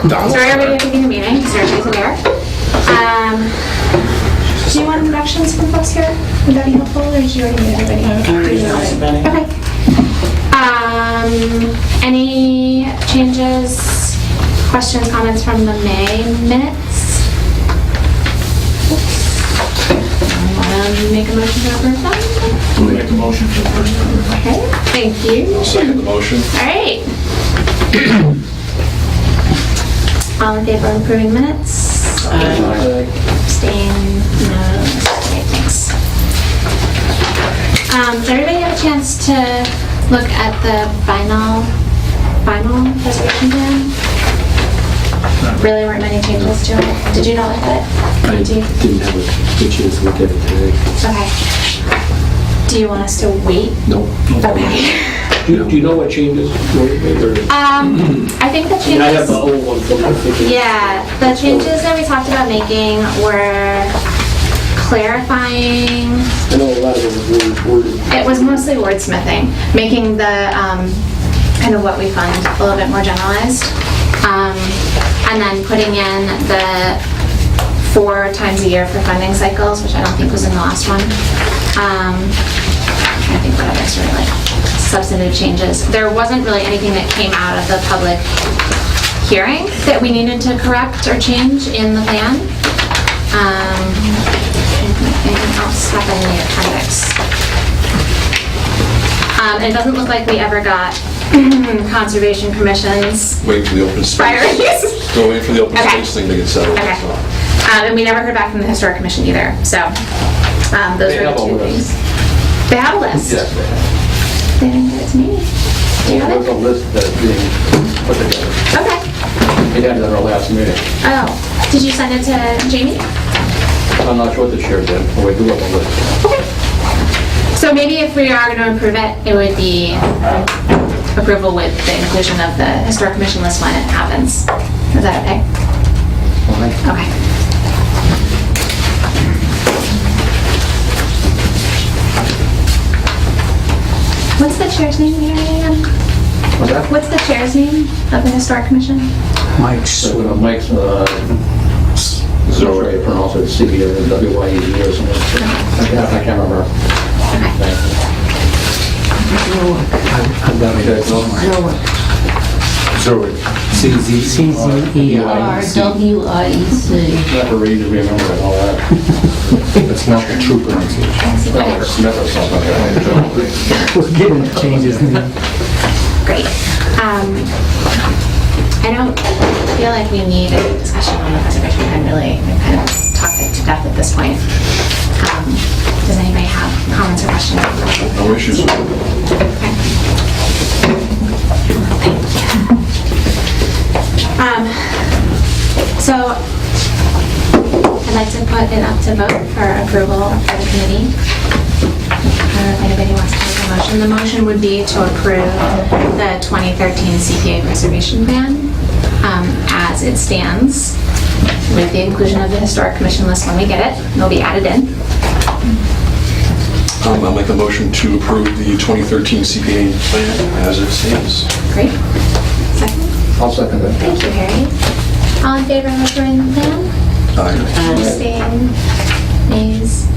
Sorry, everybody taking the meeting. Sorry, everybody's aware. Do you want introductions from folks here? Would that be helpful, or did you already meet everybody? Okay. Any changes, questions, comments from the May minutes? Make a motion to approve them? We'll make a motion to approve. Okay, thank you. I'll second the motion. All right. All in favor of approving minutes? Abstain? No. Okay, thanks. Did everybody have a chance to look at the final preservation plan? Really weren't many changes to it. Did you not look at it? I didn't have a good chance to look at it today. Okay. Do you want us to wait? No. Okay. Do you know what changes were made? I think the changes... I have the old one from my thinking. Yeah, the changes that we talked about making were clarifying. I know a lot of it was worded. It was mostly wordsmithing, making the kind of what we fund a little bit more generalized. And then putting in the 4 times a year for funding cycles, which I don't think was in the last one. I think what others were like substantive changes. There wasn't really anything that came out of the public hearing that we needed to correct or change in the plan. Anything else happened in the appendix? It doesn't look like we ever got Conservation Commission's Wait for the open space. priorities. Go wait for the open Okay. space thing to get settled. Okay. so. And we never heard back from the Historic Commission either, so those They were have the a 2 list. things. They have a list? Yes, they have. They didn't give it to me. Do you have There's a it? list that's being put together. Okay. We had it at our last meeting. Oh, did you send it to Jamie? I'm not sure what the chair did, but we do have a list. Okay. So maybe if we are going to approve it, it would be approval with the inclusion of the Historic Commission list when it happens. Is that okay? Okay. What's the chair's name again? What's that? What's the chair's name of the Historic Commission? Mike's. So Mike's, Zoro, you pronounce it CPA, W-Y-E-Z or something. I can't remember. Okay. I've got it somewhere. Zurich. C-Z-E-R-W-I-E-C. Never read to remember it, all that. That's not the true pronunciation. Like Smith or something. We'll get into changes. Great. I don't feel like we need a discussion on the preservation plan, really. We've kind of talked it to death at this point. Does anybody have comments or questions? No issues with it. So I'd like to put it up to vote for approval for the committee. If anybody wants to make a motion. The motion would be to approve the 2013 CPA preservation plan as it stands, with the inclusion of the Historic Commission list when we get it. It'll be added in. I'll make a motion to approve the 2013 CPA plan as it stands. Great. Second? I'll second that. Thank you, Harry. All in favor of approving the plan? Aye. Abstain? Nays?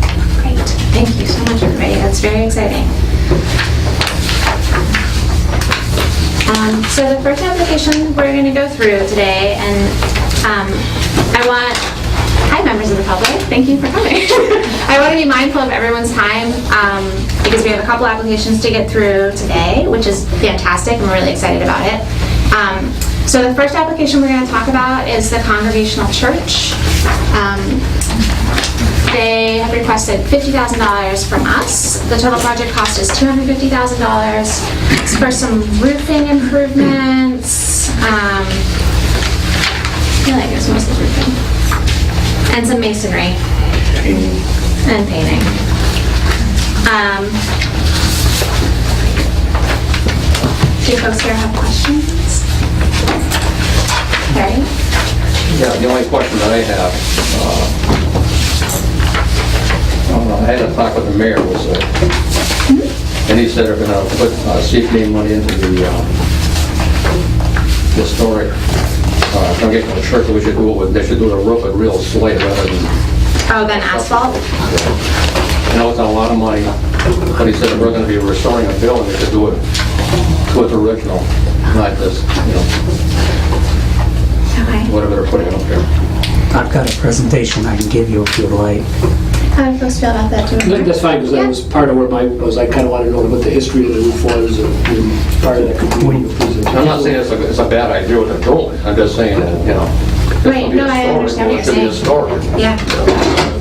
Great. Thank you so much, everybody. That's very exciting. So the first application we're going to go through today, and hi members of the public, thank you for coming. I want to be mindful of everyone's time because we have a couple applications to get through today, which is fantastic, and we're really excited about it. So the first application we're going to talk about is the Congregational Church. They have requested $50,000 from us. The total project cost is $250,000. It's for some roofing improvements. I feel like it's mostly roofing. And some masonry. And painting. Do folks here have questions? Harry? Yeah, the only question that I have, I had a talk with the mayor, and he said they're going to put CPA money into the historic Congregational Church, we should do it with, they should do the roof with real slate rather than, Oh, then asphalt? you know, it's a lot of money. But he said if we're gonna be restoring a building, we should do it to its original, not this, you know, Okay. whatever they're putting up here. I've got a presentation I can give you if you'd like. How do you folks feel about that, too? That's fine, because that was part of where I kind of wanted to know what the history of the roof was, and part of that could be in the presentation. I'm not saying it's a bad idea what they're doing, I'm just saying that, you know. Right, no, I understand what It should you're be saying. historic. Yeah.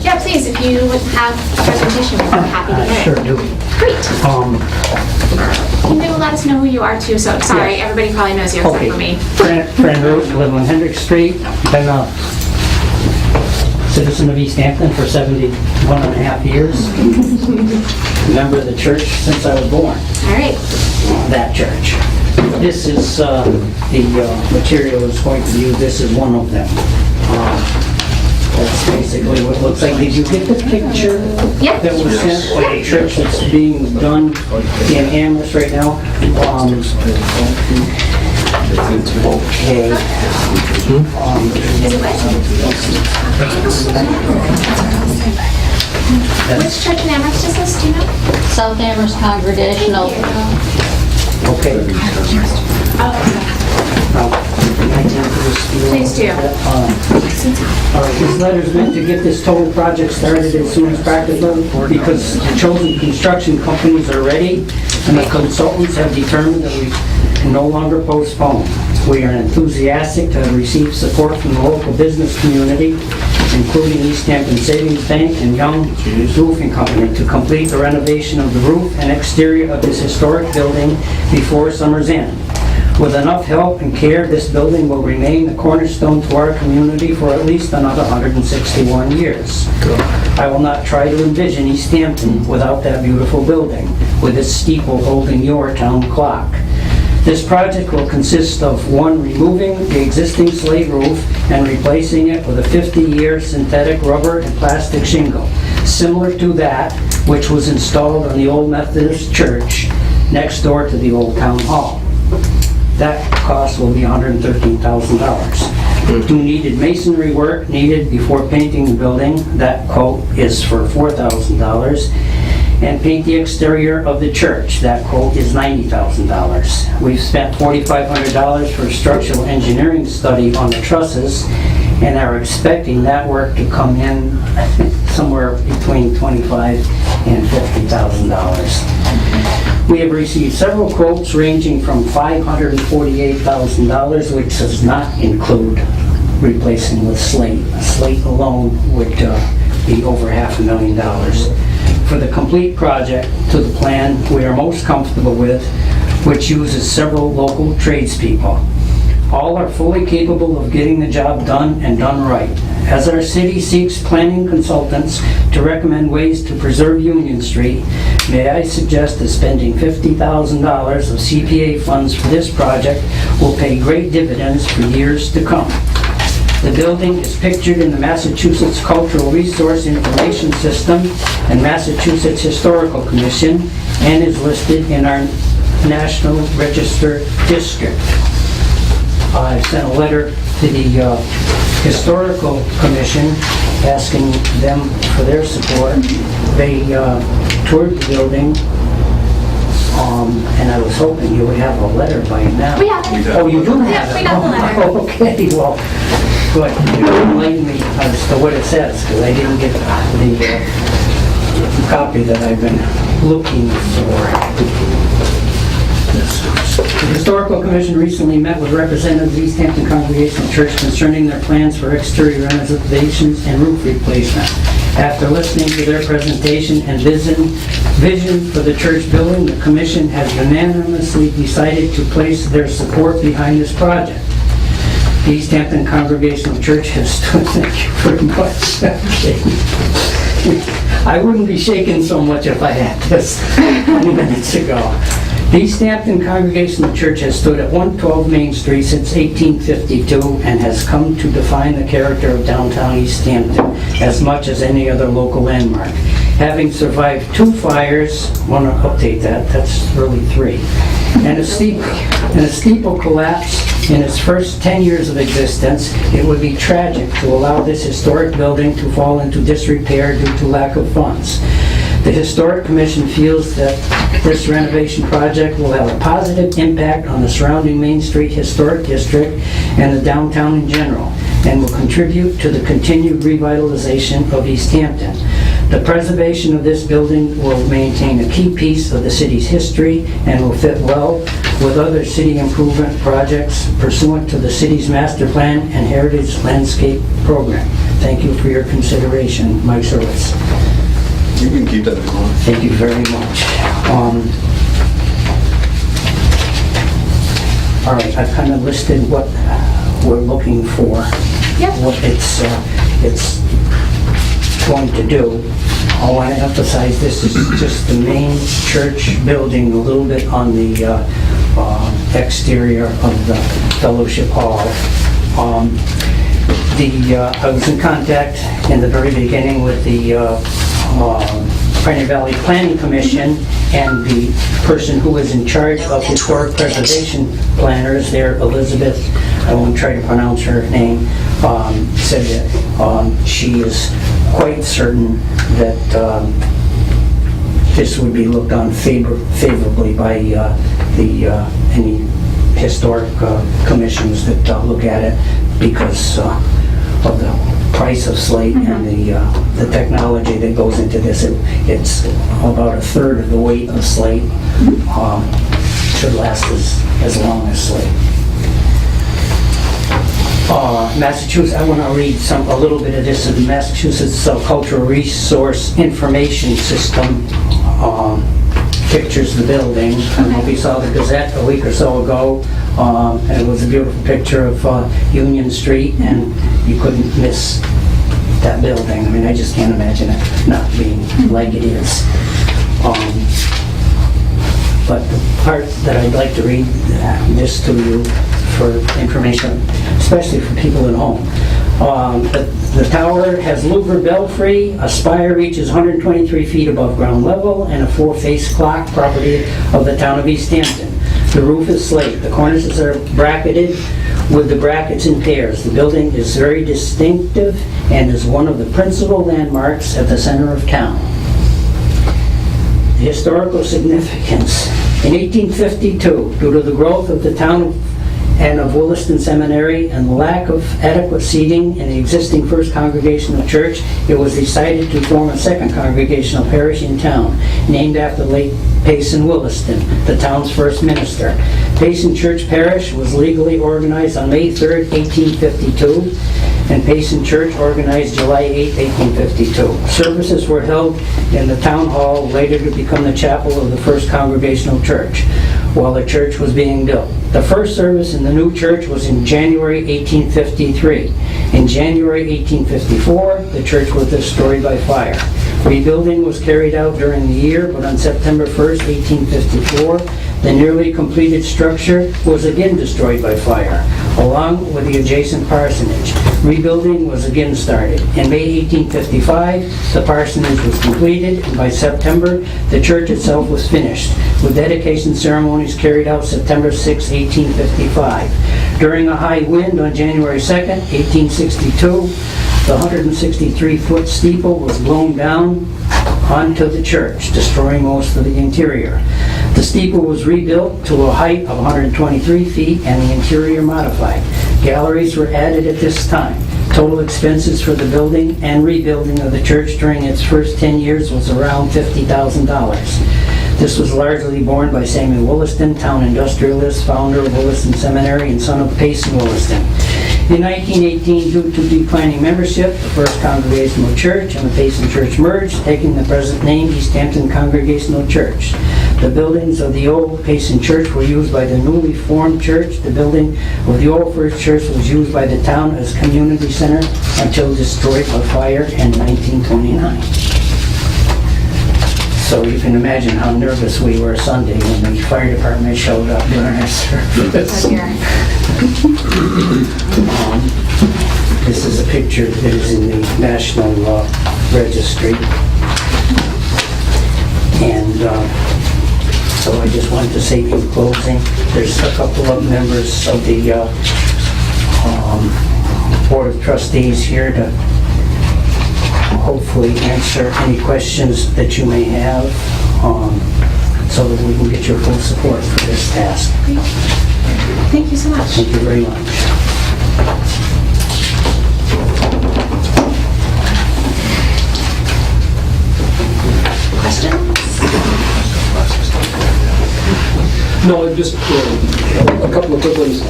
Yeah, please, if you would have a presentation, we're happy to I hear sure it. do. Great. Can you let us know who you are, too? So, sorry, Yeah. everybody probably knows you except Okay. for me. Fran Root, live on Hendrick Street. Been a citizen of Easthampton for 71 and a half years. Member of the church since I was born, All right. that church. This is the material is going to be used. This is one of them. That's basically what it looks like. Did you get the picture Yeah. that was sent by the church that's being done in Amherst right now? Okay. Is it which church in Amherst is this, do you know? South Amherst Congregational. Okay. Please do. This letter is meant to get this total project started as soon as practical because the chosen construction companies are ready and the consultants have determined that we can no longer postpone. We are enthusiastic to have received support from the local business community, including Easthampton Savings Bank and Young Roofing Company, to complete the renovation of the roof and exterior of this historic building before summer's end. With enough help and care, this building will remain the cornerstone to our community for at least another 161 years. I will not try to envision Easthampton without that beautiful building, with its steeple holding your town clock. This project will consist of, one, removing the existing slate roof and replacing it with a 50-year synthetic rubber and plastic shingle, similar to that which was installed on the old Methodist church next door to the old town hall. That cost will be $113,000. Do needed masonry work needed before painting the building. That quote is for $4,000. And paint the exterior of the church. That quote is $90,000. We've spent $4,500 for a structural engineering study on the trusses and are expecting that work to come in somewhere between $25,000 and $50,000. We have received several quotes ranging from $548,000, which does not include replacing with slate. Slate alone would be over $500,000. For the complete project to the plan we are most comfortable with, which uses several local tradespeople. All are fully capable of getting the job done and done right. As our city seeks planning consultants to recommend ways to preserve Union Street, may I suggest that spending $50,000 of CPA funds for this project will pay great dividends for years to come. The building is pictured in the Massachusetts Cultural Resource Information System and Massachusetts Historical Commission and is listed in our National Register District. I sent a letter to the Historical Commission asking them for their support. They toured the building, and I was hoping you would have a letter by now. We have it. Oh, you do have Yeah, it? we got the letter. Oh, okay, well, good. You can enlighten me as to what it says, because I didn't get the copy that I've been looking for. The Historical Commission recently met with representatives of Easthampton Congregational Church concerning their plans for exterior renovations and roof replacement. After listening to their presentation and vision for the church building, the commission has unanimously decided to place their support behind this project. The Easthampton Congregational Church has stood, thank you very much. Okay. I wouldn't be shaking so much if I had this 20 minutes ago. The Easthampton Congregational Church has stood at 112 Main Street since 1852 and has come to define the character of downtown Easthampton as much as any other local landmark. Having survived 2 fires, want to update that, that's really 3, and a steeple collapse in its first 10 years of existence, it would be tragic to allow this historic building to fall into disrepair due to lack of funds. The Historic Commission feels that this renovation project will have a positive impact on the surrounding Main Street Historic District and the downtown in general, and will contribute to the continued revitalization of Easthampton. The preservation of this building will maintain a key piece of the city's history and will fit well with other city improvement projects pursuant to the city's master plan and heritage landscape program. Thank you for your consideration. Mike Service. You can keep that if you want. Thank you very much. All right, I've kind of listed what we're looking for, Yep. what it's going to do. I want to emphasize this is just the main church building, a little bit on the exterior of the fellowship hall. I was in contact in the very beginning with the Pioneer Valley Planning Commission, and the person who is in charge of historic preservation planners there, Elizabeth, I won't try to pronounce her name, said that she is quite certain that this would be looked on favorably by any historic commissions that look at it because of the price of slate and the technology that goes into this. It's about a third of the weight of slate. Should last as long as slate. Massachusetts, I want to read a little bit of this. The Massachusetts Cultural Resource Information System pictures the building. I don't know if you saw the Gazette a week or so ago, and it was a beautiful picture of Union Street, and you couldn't miss that building. I mean, I just can't imagine it not being like it is. But the part that I'd like to read this to you for information, especially for people at home. The tower has louver belfry, a spire reaches 123 feet above ground level, and a four-face clock, property of the town of Easthampton. The roof is slate. The cornices are bracketed with the brackets in pairs. The building is very distinctive and is one of the principal landmarks at the center of town. The historical significance. In 1852, due to the growth of the town and of Williston Seminary and the lack of adequate seating in the existing First Congregational Church, it was decided to form a second congregational parish in town, named after late Payson Williston, the town's first minister. Payson Church Parish was legally organized on May 3rd, 1852, and Payson Church organized July 8, 1852. Services were held in the town hall, later to become the chapel of the First Congregational Church, while the church was being built. The first service in the new church was in January 1853. In January 1854, the church was destroyed by fire. Rebuilding was carried out during the year, but on September 1st, 1854, the nearly completed structure was again destroyed by fire, along with the adjacent parsonage. Rebuilding was again started. In May 1855, the parsonage was completed, and by September, the church itself was finished, with dedication ceremonies carried out September 6, 1855. During a high wind on January 2nd, 1862, the 163-foot steeple was blown down onto the church, destroying most of the interior. The steeple was rebuilt to a height of 123 feet and the interior modified. Galleries were added at this time. Total expenses for the building and rebuilding of the church during its first 10 years was around $50,000. This was largely borne by Samuel Williston, town industrialist, founder of Williston Seminary, and son of Payson Williston. In 1918, due to declining membership, the First Congregational Church and the Payson Church merged, taking the present name Easthampton Congregational Church. The buildings of the old Payson Church were used by the newly formed church. The building of the old First Church was used by the town as community center until destroyed by fire in 1929. So you can imagine how nervous we were Sunday when the fire department showed up during our service. This is a picture that is in the National Registry. And So I just wanted to say in closing, there's a couple of members of the Board of Trustees here to hopefully answer any questions that you may have, so that we can get your full support for this task. Thank you so much. Thank you very much. Questions? No, just a couple of quick ones.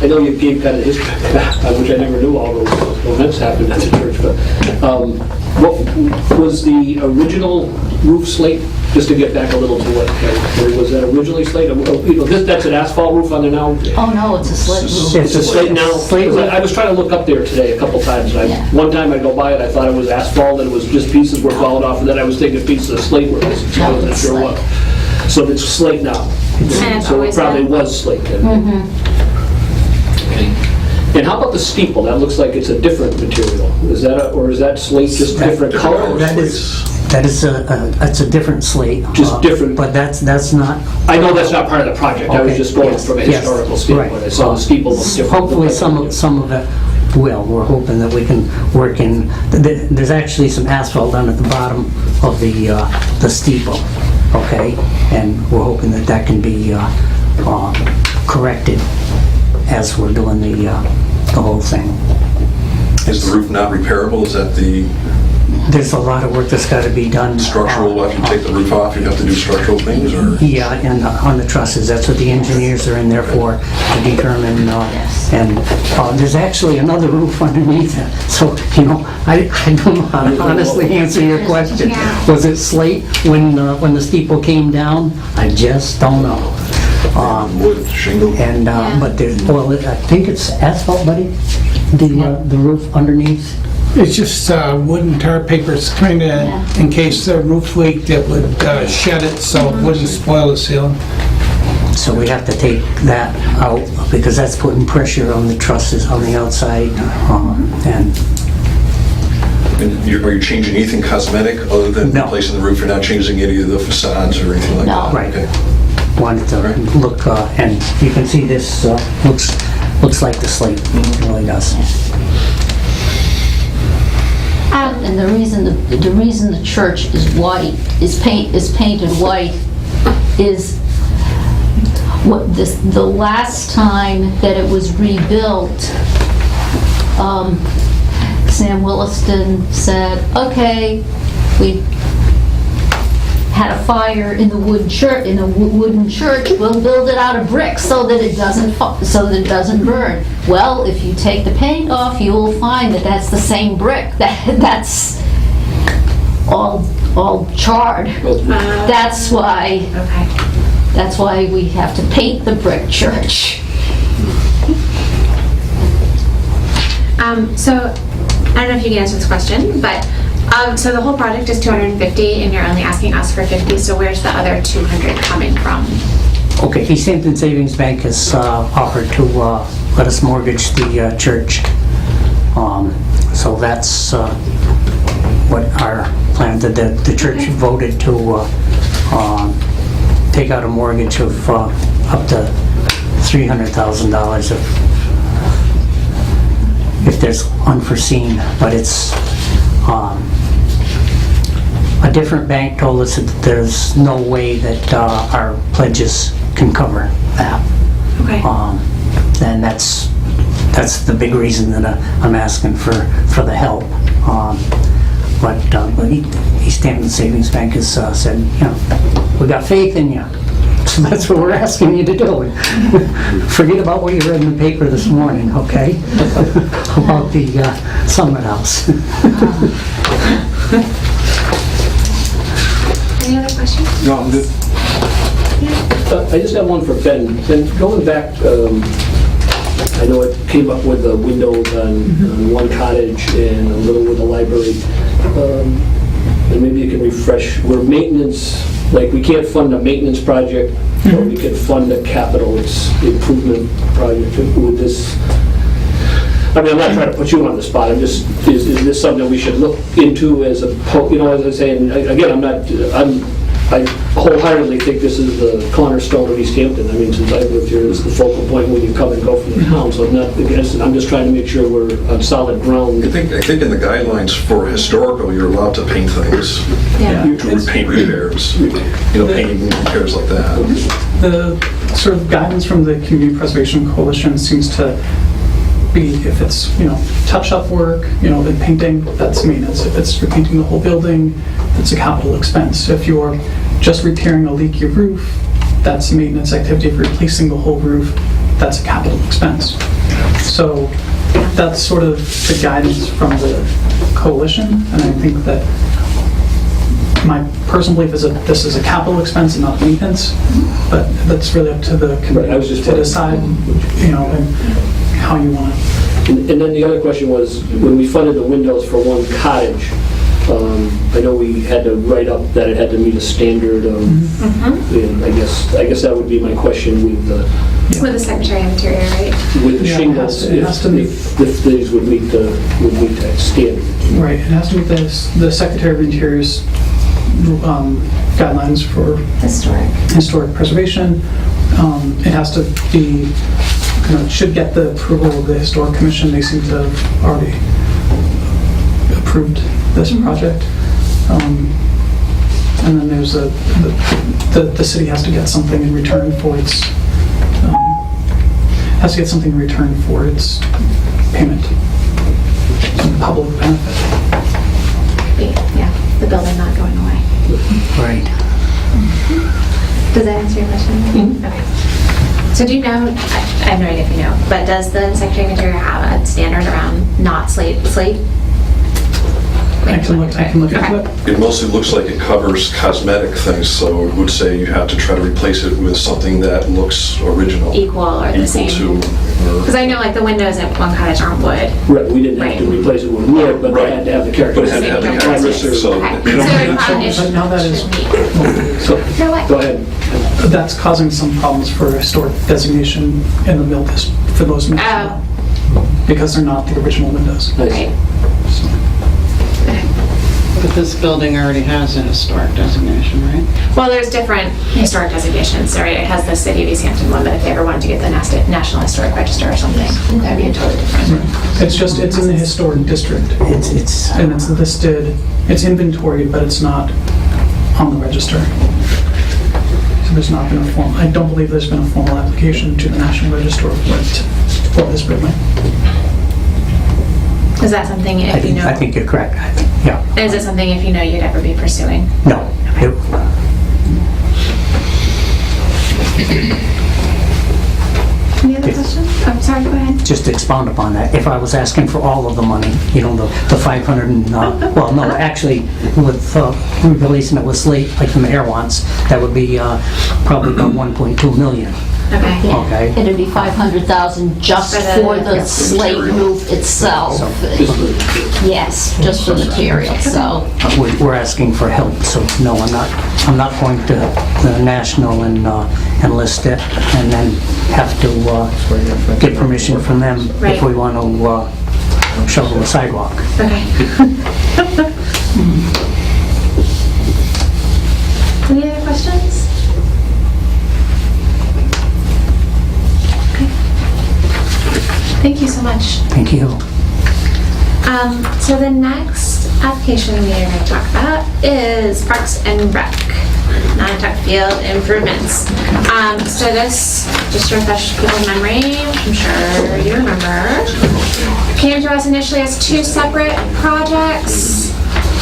I know you gave kind of history, which I never knew all those events happened at the church, but what was the original roof slate? Just to get back a little to what was that originally slate? That's an asphalt roof on there now? Oh, no, it's a slit roof. It's a slate now? Slate roof. I was trying to look up there today a couple times. Yeah. One time I go by it, I thought it was asphalt and it was just pieces were falling off, and then I was thinking pieces of slate were missing. I wasn't it's sure slate. what. So it's slate now? And it's So it always probably been? was slate then? And how about the steeple? That looks like it's a different material. Is that, or is that slate just different color? That is it's a different slate. Just different. But that's not. I know that's not part of the project. I was Okay, just going yes, from a yes, historical standpoint. right. I saw the steeple look different. Hopefully some of it will. We're hoping that we can work in, there's actually some asphalt down at the bottom of the steeple, okay? And we're hoping that that can be corrected as we're doing the whole thing. Is the roof not repairable? Is that the There's a lot of work that's got to be done. structural, if you take the roof off, you have to do structural things, or? Yeah, and on the trusses, that's what the engineers are in there for, to determine, and there's actually another roof underneath it. So, I don't know how to honestly answer your question. Yeah. Was it slate when the steeple came down? I just don't know. Wood, shingle? And, but there's, well, I think it's asphalt, buddy? The roof underneath? It's just wooden tar papers, kind of, in case the roof leaked, it would shed it so it wouldn't spoil the ceiling. So we have to take that out, because that's putting pressure on the trusses on the outside, and Are you changing anything cosmetic other than No. replacing the roof? You're not changing any of the facades or anything like No. that? Right. Okay. wanted to look, and you can see this looks like the slate, it really does. And the reason the church is white, is painted white, is the last time that it was rebuilt, Sam Williston said, okay, we had a fire in the wooden church, we'll build it out of brick so that it doesn't burn. Well, if you take the paint off, you will find that that's the same brick. That's all charred. That's why. Okay. That's why we have to paint the brick church. So, I don't know if you can answer this question, but, so the whole project is 250 and you're only asking us for 50, so where's the other 200 coming from? Okay, Easthampton Savings Bank has offered to let us mortgage the church. So that's what our plan, the church voted to take out a mortgage of up to $300,000 if there's unforeseen, but it's a different bank told us that there's no way that our pledges can cover that. Okay. And that's the big reason that I'm asking for the help. But Easthampton Savings Bank has said, we got faith in you. So that's what we're asking you to do. Forget about what you read in the paper this morning, okay? About the Summit House. Any other questions? No, I'm good. I just have one for Ben. Ben, going back, I know it came up with the windows on one cottage and a little with the library. And maybe you can refresh, where maintenance, like we can't fund a maintenance project, but we can fund a capital improvement project with this. I mean, I'm not trying to put you on the spot, I'm just, is this something we should look into as a, as I say, and again, I wholeheartedly think this is the cornerstone of Easthampton. I mean, since I've lived here, it's the focal point when you come and go from the town, so I'm not against it. I'm just trying to make sure we're on solid ground. I think in the guidelines for historical, you're allowed to paint things, Yeah. to paint repairs, painting repairs like that. The sort of guidance from the Community Preservation Coalition seems to be if it's, touch-up work, and painting, that's maintenance. If it's repainting the whole building, that's a capital expense. If you're just repairing a leaky roof, that's a maintenance activity. If you're replacing the whole roof, that's a capital expense. So that's sort of the guidance from the coalition, and I think that my personal belief is that this is a capital expense and not maintenance, but that's really up to the Right, I was committee just to decide, and how you want it. And then the other question was, when we funded the windows for one cottage, I know we had to write up that it had to meet a standard of, and I guess that would be my question with the With the Secretary of Interior, right? with the Yeah, shingles, it has to be- if these would meet that standard. Right, it has to meet the Secretary of Interior's guidelines for historic preservation. It has to be, it should get the approval of the Historic Commission. They seem to have already approved this project. And then there's the city has to get something in return for its, payment. Some public benefit. Yeah, the building not going away. Right. Does that answer your question? Okay. So do you know, I have no idea if you know, but does the Secretary of Interior have a standard around not slate? I can look into it. It mostly looks like it covers cosmetic things, so it would say you have to try to replace it with something that looks original. Equal or the same? Because I know like the windows at one cottage aren't wood. Right, we didn't have to Right. replace it with wood, but they had to have the But it had to have the characteristics, so Okay. they don't So need found it But now that is- So, No way. go ahead. That's causing some problems for historic designation in the mill district for those mills. Oh, Because they're not the original windows. Nice. right. But this building already has a historic designation, right? Well, there's different historic designations, right? It has the City of Easthampton one, but if they ever wanted to get the National Historic Register or something, that'd be a totally different. It's in the historic district. It's And it's listed, it's inventoried, but it's not on the register. So there's not been a I don't believe there's been a formal application to the National Register for this building. Is that something, I if you know? think you're correct. Yeah. Is it something, if you know, you'd ever be pursuing? No. Any other questions? I'm sorry, go ahead. Just to expound upon that, if I was asking for all of the money, the 500 and, well, no, actually, with releasing it with slate, like the mayor wants, that would be probably about 1.2 million. Okay. Okay. It'd be 500,000 just for the slate roof itself. Yes, just for material, so. We're asking for help, so no, I'm not going to the national and enlist it, and then have to get permission from them if Right. we want to shovel the sidewalk. Okay. Any other questions? Okay. Thank you so much. Thank you. So the next application we are going to talk about is Parks and Rec, non-tuck field improvements. So this, just to refresh people's memory, which I'm sure you remember, came to us initially as two separate projects.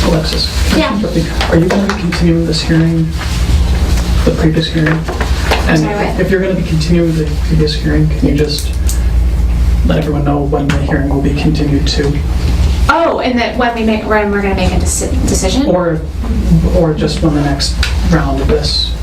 Alexis? Yeah. Are you going to be continuing this hearing, the previous hearing? And sorry, what? if you're going to be continuing the previous hearing, can you just let everyone know when the hearing will be continued to? Oh, and that when we're going to make a decision? Or just when the next round of this?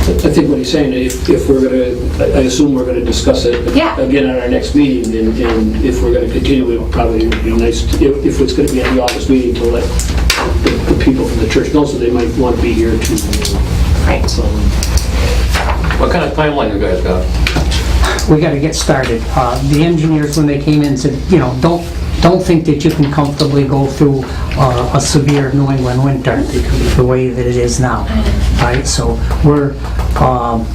I think what he's saying, if we're going to, I assume we're going to discuss it Yeah. again at our next meeting, and if we're going to continue, it would probably be nice, if it's going to be at the August meeting, to let the people from the church know, so they might want to be here too. Right. What kind of timeline you guys got? We got to get started. The engineers, when they came in, said, don't don't think that you can comfortably go through a severe New England winter the way that it is now. Right, so we're, well,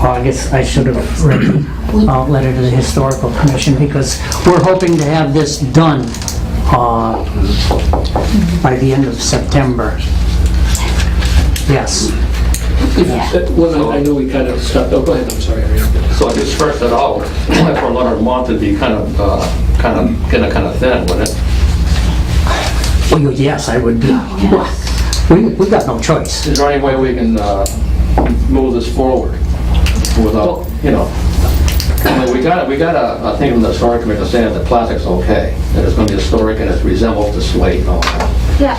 I guess I should have read the letter to the Historical Commission, because we're hoping to have this done by the end of September. Yes. Well, I know we kind of stopped, oh, go ahead, I'm sorry. So if you stretch it out, for another month, it'd be kind of thin, wouldn't it? Well, yes, I would be. We got no choice. Is there any way we can move this forward without, you know? I mean, we got a thing from the historic commission saying that the plastic's okay, that it's going to be historic and it resembles the slate and all that. Yeah.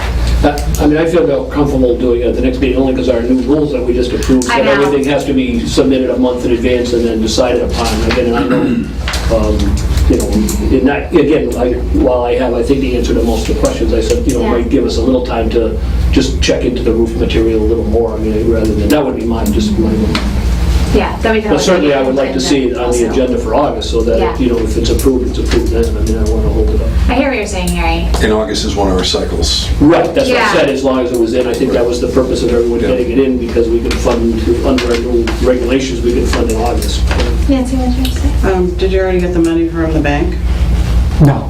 I mean, I feel comfortable doing it at the next meeting, only because our new rules that we just approved I said know. everything has to be submitted a month in advance and then decided upon. Again, and I know, you know, while I have, I think, the answer to most of the questions, I said, you know, Yeah. might give us a little time to just check into the roof material a little more. I mean, rather than, that would be mine, just my. Yeah, that we can. But certainly, I would like to see it on the agenda for August, so Yeah. that, you know, if it's approved then. I mean, I don't want to hold it up. I hear what you're saying, Harry. In August is one of our cycles. Right, that's what I Yeah. said, as long as it was in. I think that was the purpose of everyone Yeah. getting it in, because we could fund, under our new regulations, we could fund in August. Nancy, what did you say? Did you already get the money from the bank? No.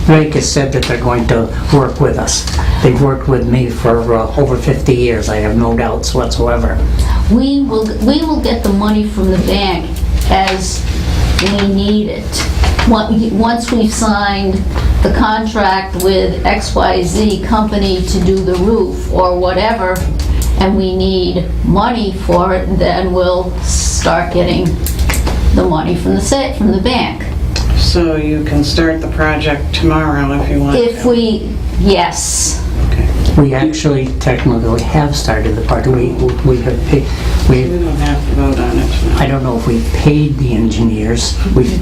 Drake has said that they're going to work with us. They've worked with me for over 50 years. I have no doubts whatsoever. We will get the money from the bank as we need it. Once we've signed the contract with XYZ company to do the roof or whatever, and we need money for it, then we'll start getting the money from the bank. So you can start the project tomorrow if you want If to. yes. We actually technically have started the part. We have paid. We don't have to vote on it tonight. I don't know if we paid the engineers.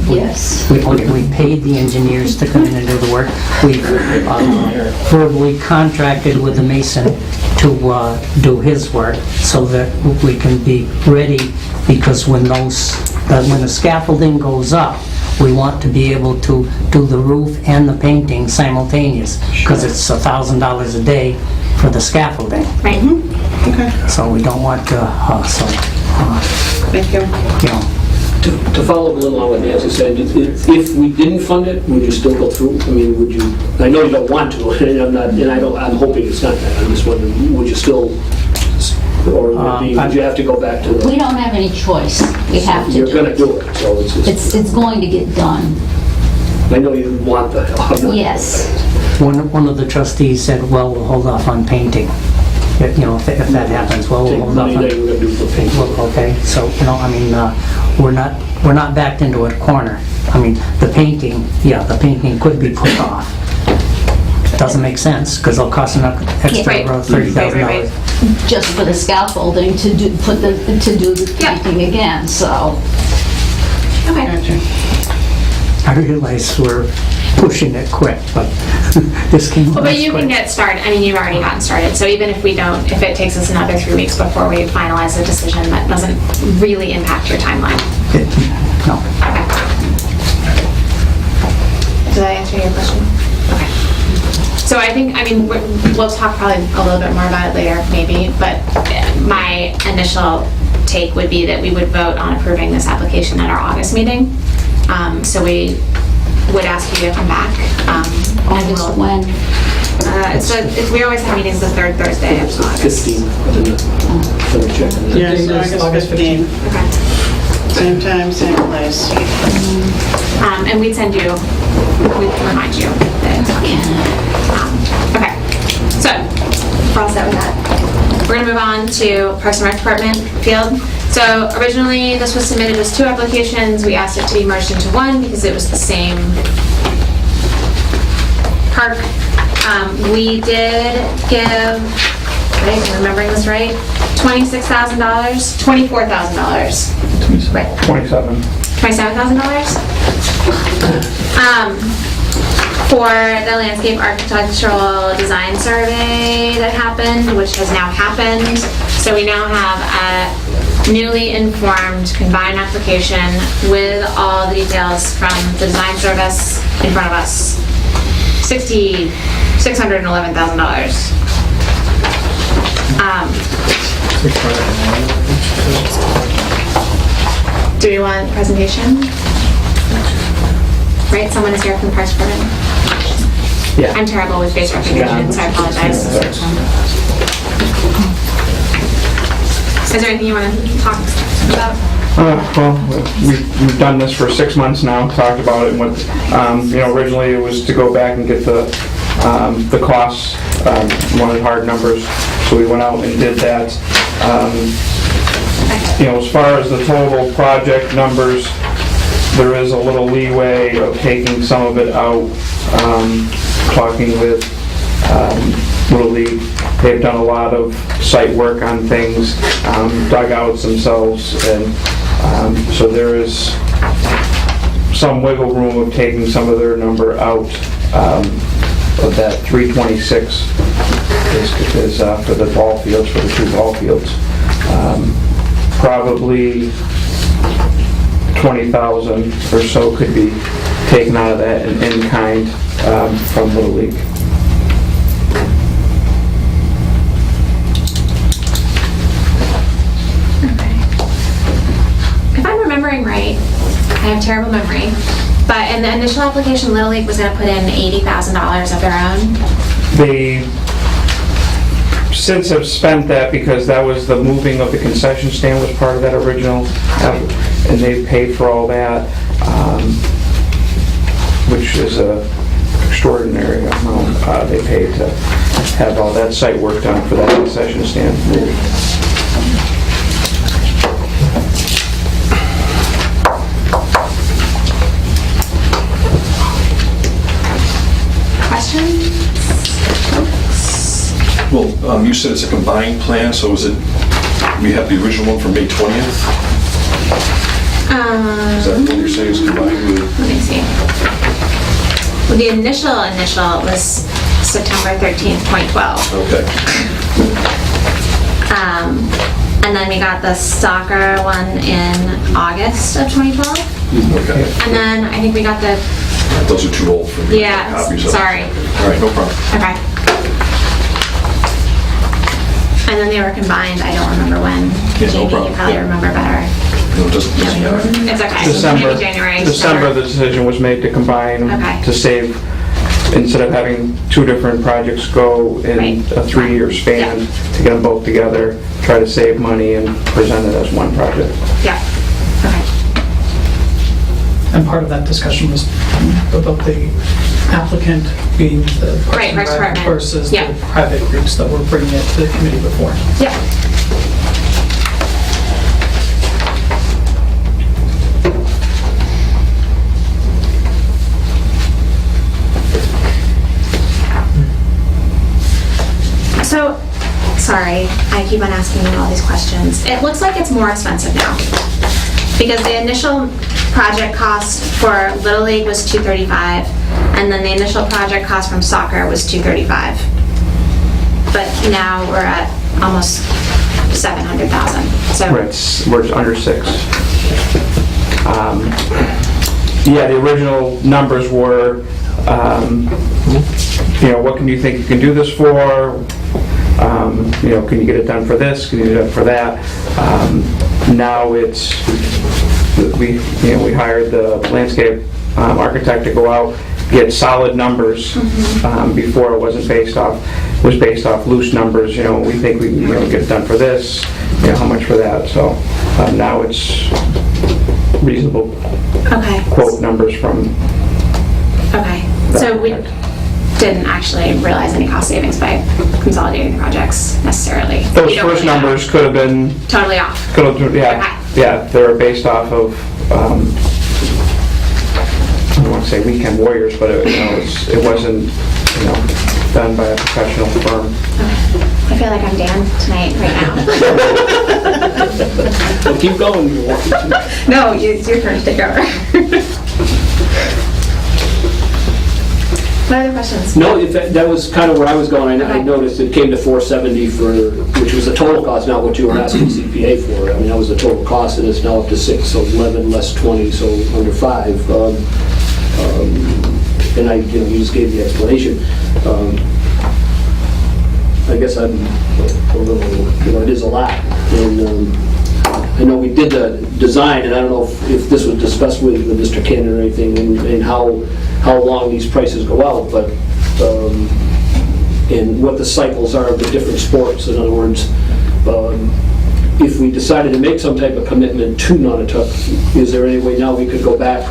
Yes. We paid the engineers to come in and do the work. We've verbally contracted with the mason to do his work so that we can be ready, because when the scaffolding goes up, we want to be able to do the roof and the painting simultaneous, because it's $1,000 a day for the scaffolding. Right. Okay, So we don't want to, thank you. you know, To follow up a little on what Nancy said, if we didn't fund it, would you still go through? I mean, would you, I know you don't want to, and I'm hoping it's not that. I'm just wondering, would you still, or would you have to go back to We the, don't have any choice. We have to you're do gonna it. do it, so it's just, It's going to get done. I know you want the help. Yes. one of the trustees said, well, we'll hold off on painting. If that happens, well, we'll Take hold off money on that you were gonna do for paint. Well, okay, so, I mean, we're not backed into a corner. I mean, the painting could be put off. Doesn't make sense, because it'll cost an extra Right. $30,000. Right. Just for the scaffolding to do the Yeah. painting again, so. Okay. Gotcha. I realize we're pushing it quick, but this came Well, but you can quick. get started, I mean, you've already gotten started, so even if it takes us another 3 weeks before we finalize the decision, that doesn't really impact your timeline. No. Okay. Did that answer your question? Okay. So I think, we'll talk probably a little bit more about it later, maybe, but my initial take would be that we would vote on approving this application at our August meeting. So we would ask you to come back. And August we'll- when? we always have meetings the third Thursday of August. 15. Let me check on that. Yes, August 15th. Okay. Same time, same place. And we'd remind you that. Okay, so, we're all set with that. We're gonna move on to Parks and Rec Department field. So originally, this was submitted as 2 applications. We asked it to be merged into 1 because it was the same park. We did give, right, am I remembering this right? $26,000, $24,000. Right. $27,000? For the landscape architectural design survey that happened, which has now happened. So we now have a newly informed combined application with all the details from the design service in front of us, $611,000. Do we want a presentation? Right, someone is here from the Parks Department. Yeah. I'm terrible with face recognition, so I apologize. Is there anything you want to talk about? Well, we've done this for 6 months now, talked about it, and what, originally it was to go back and get the costs, wanted hard numbers, so we went out and did that. As far as the total project numbers, there is a little leeway of taking some of it out, talking with Little League. They've done a lot of site work on things, dugouts themselves, and so there is some wiggle room of taking some of their number out of that 326 is for the ball fields, for the 2 ball fields. Probably 20,000 or so could be taken out of that in kind from Little League. If I'm remembering right, I have terrible memory, but in the initial application, Little League was going to put in $80,000 of their own. They since have spent that because that was the moving of the concession stand was part of that original, and they paid for all that, which is a extraordinary amount they paid to have all that site work done for that concession stand moved. Questions? Well, you said it's a combined plan, so is it, we have the original one from May 20th? Is that what you're saying is combined with? Let me see. Well, the initial was September 13th, 2012. Okay. And then we got the soccer one in August of 2012. Okay. And then I think we got the, Those are too old for me. yeah, Copies of. sorry. All right, no problem. Okay. And then they were combined, I don't remember when. Yeah, no Jamie, problem. you probably Yeah. remember better. No, it doesn't matter. It's okay. December, Maybe January. December, the decision was made to combine Okay. to save, instead of having 2 different projects go in Right. a 3-year span, to get them both together, try to save money and present it as one project. Yeah. Okay. And part of that discussion was about the applicant being the Parks Right, and Parks Rec Department. versus Yeah. the private groups that were bringing it to the committee before. Yeah. So, sorry, I keep on asking you all these questions. It looks like it's more expensive now. Because the initial project cost for Little League was $235, and then the initial project cost from soccer was $235. But now we're at almost $700,000. So We're under 6. Yeah, the original numbers were, what can you think you can do this for? Can you get it done for this? Can you get it done for that? Now it's, we hired the landscape architect to go out, get solid numbers. Before it was based off loose numbers. We think we can get it done for this. How much for that? So now it's reasonable okay. quote numbers from. Okay. that So we project. didn't actually realize any cost savings by consolidating the projects necessarily. Those We don't first really know. numbers could have been, Totally off. yeah, they were based off of, I don't want to say weekend warriors, but it wasn't, done by a professional firm. Okay. I feel like I'm Dan tonight, right now. Well, keep going. You want to. No, it's your turn to take over. What other questions? No, that was kind of where I was going. I Okay. noticed it came to $470 which was the total cost, not what you were asking CPA for. I mean, that was the total cost, and it's now up to 6, so 11 less 20, so under 5. and you just gave the explanation. I guess I'm a little, it is a lot. And I know we did the design, and I don't know if this was discussed with Mr. Cannon or anything, and how long these prices go out, but, and what the cycles are of the different sports. In other words, if we decided to make some type of commitment to Nonotuck, is there any way now we could go back,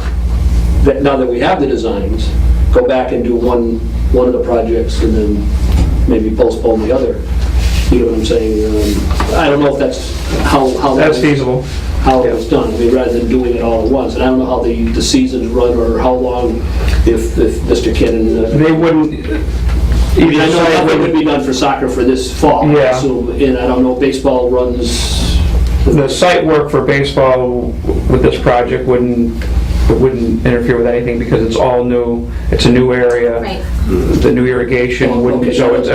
now that we have the designs, go back and do one of the projects and then maybe postpone the other? You know what I'm saying? I don't know if that's how That's feasible. how it was done. I mean, rather than doing it all at once. And I don't know how the seasons run or how long, if Mr. Cannon... They wouldn't, I mean, I know nothing would be done for soccer for this fall, I Yeah. assume, and I don't know if baseball runs... the site work for baseball with this project wouldn't interfere with anything because it's all new. It's a new area. Right. The new irrigation wouldn't, Okay. so it's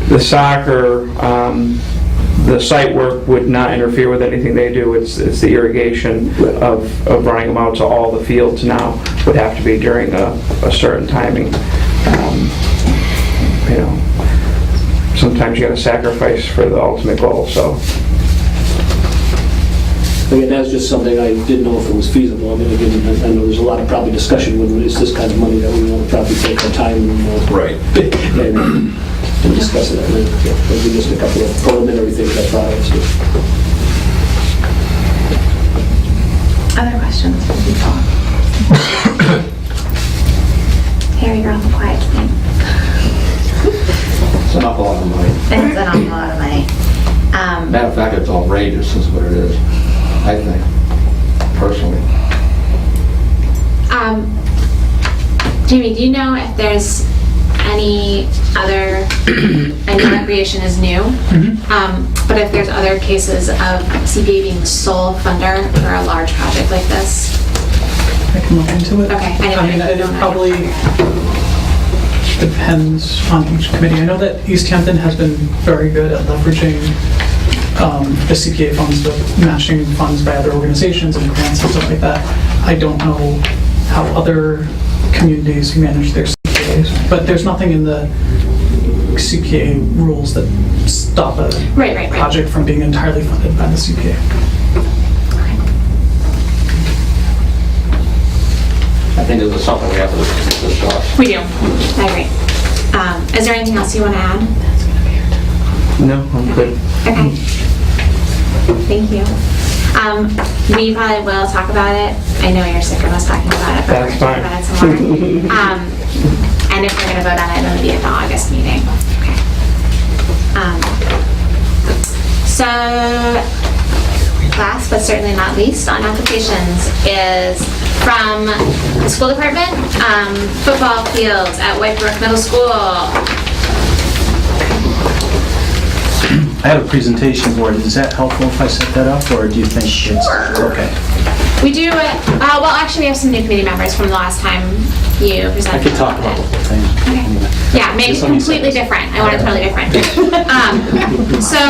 the soccer, the site work would not interfere with anything they do. It's the irrigation of running them out to all the fields now would have to be during a certain timing. Sometimes you gotta sacrifice for the ultimate goal, so. Again, that's just something I didn't know if it was feasible. I mean, again, I know there's a lot of probably discussion when it's this kind of money that we want to probably take our time and... Right. and discuss it. Maybe just a couple of preliminary things I thought of. So. Other questions from people? Harry, you're awful quiet tonight. It's an awful lot of money. It's an awful lot of money. Matter of fact, it's outrageous, is what it is, I think, personally. Jamie, do you know if there's any other, I know recreation is new, but if there's other cases of CPA being the sole funder for a large project like this? I can look into it. Okay, I mean, it probably depends on each committee. I know that Easthampton has been very good at leveraging the CPA funds with matching funds by other organizations and grants and stuff like that. I don't know how other communities manage their CPAs, but there's nothing in the CPA rules that stop a Right. project from being entirely funded by the CPA. I think this is something we have to discuss. We do. I agree. Is there anything else you want to add? No, I'm good. Okay. Thank you. We probably will talk about it. I know you're sick of us talking about it, but we're That's going to talk about it some more. And if we're going to vote on it, it'll be at the August meeting. Okay. So, last but certainly not least on applications is from the school department, football fields at White Brook Middle School. I have a presentation board. Is that helpful if I set that up, or do you think it's... Sure. Okay. We do it, well, actually, we have some new committee members from the last time you presented. I could talk about the whole thing. Okay. Yeah, make it Just let me completely say this. different. I want it totally different. So,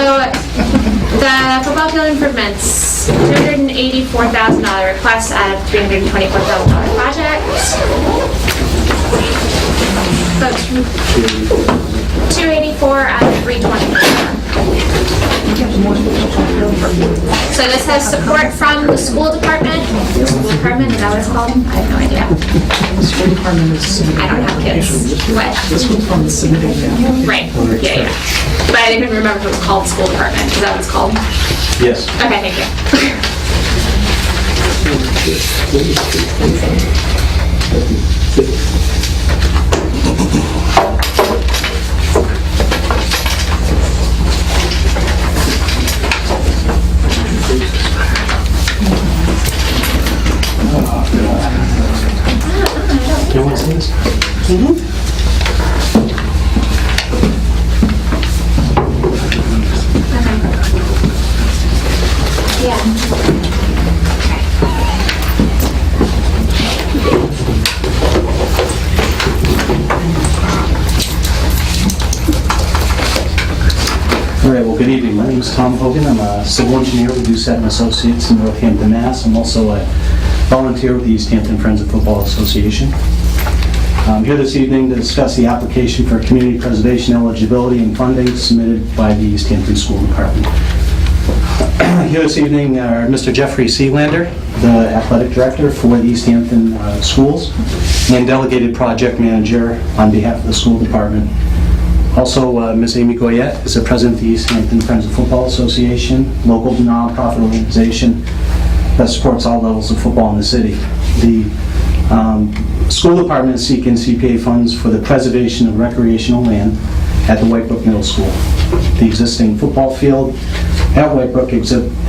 the football field improvements, $284,000 request out of $324,000 project. So, 284 out of 324. So this has support from the school department. The school department, is that what it's called? I have no idea. The school department is submitting I don't have the kids. application. What? The school department is submitting the application. Right, yeah. But I didn't remember if it was called school department. Is that what it's called? Yes. Okay, thank you. You want to see this? Yeah. All right, well, good evening. My name is Tom Hogan. I'm a civil engineer with Doucette and Associates in Northampton, Mass. I'm also a volunteer with the Easthampton Friends of Football Association. I'm here this evening to discuss the application for community preservation eligibility and funding submitted by the Easthampton School Department. Here this evening are Mr. Jeffrey Sealander, the athletic director for the Easthampton schools, and delegated project manager on behalf of the school department. Also, Ms. Amy Goyette is the president of the Easthampton Friends of Football Association, local nonprofit organization that supports all levels of football in the city. The school department is seeking CPA funds for the preservation of recreational land at the Whitebrook Middle School. The existing football field at Whitebrook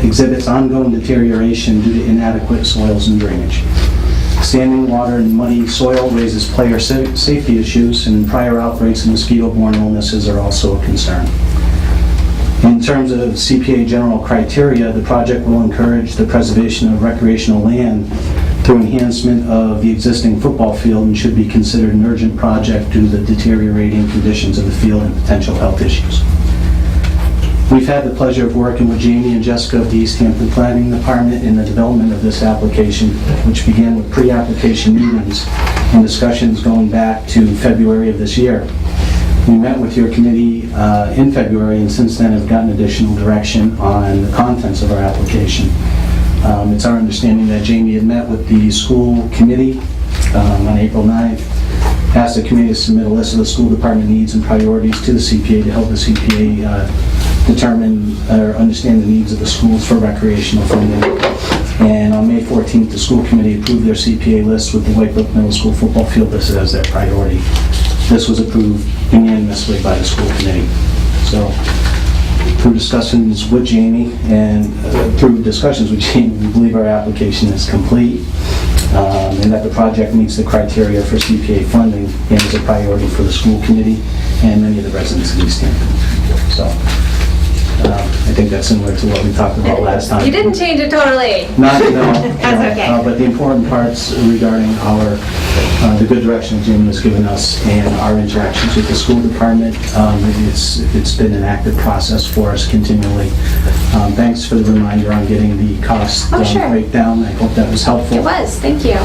exhibits ongoing deterioration due to inadequate soils and drainage. Standing water and muddy soil raises player safety issues, and prior outbreaks of mosquito-borne illnesses are also a concern. In terms of CPA general criteria, the project will encourage the preservation of recreational land through enhancement of the existing football field and should be considered an urgent project due to the deteriorating conditions of the field and potential health issues. We've had the pleasure of working with Jamie and Jessica of the Easthampton Planning Department in the development of this application, which began with pre-application meetings and discussions going back to February of this year. We met with your committee in February, and since then have gotten additional direction on the contents of our application. It's our understanding that Jamie had met with the school committee on April 9th, asked the committee to submit a list of the school department needs and priorities to the CPA to help the CPA determine or understand the needs of the schools for recreational funding. And on May 14th, the school committee approved their CPA list with the Whitebrook Middle School football field listed as their priority. This was approved unanimously by the school committee. So, through discussions with Jamie, we believe our application is complete and that the project meets the criteria for CPA funding and is a priority for the school committee and many of the residents of Easthampton. So, I think that's similar to what we talked about last time. You didn't change it totally. No. That's okay. But the important parts regarding the good direction Jamie has given us and our interactions with the school department, it's been an active process for us continually. Thanks for the reminder on getting the cost Sure. breakdown. I hope that was helpful. It was, thank you.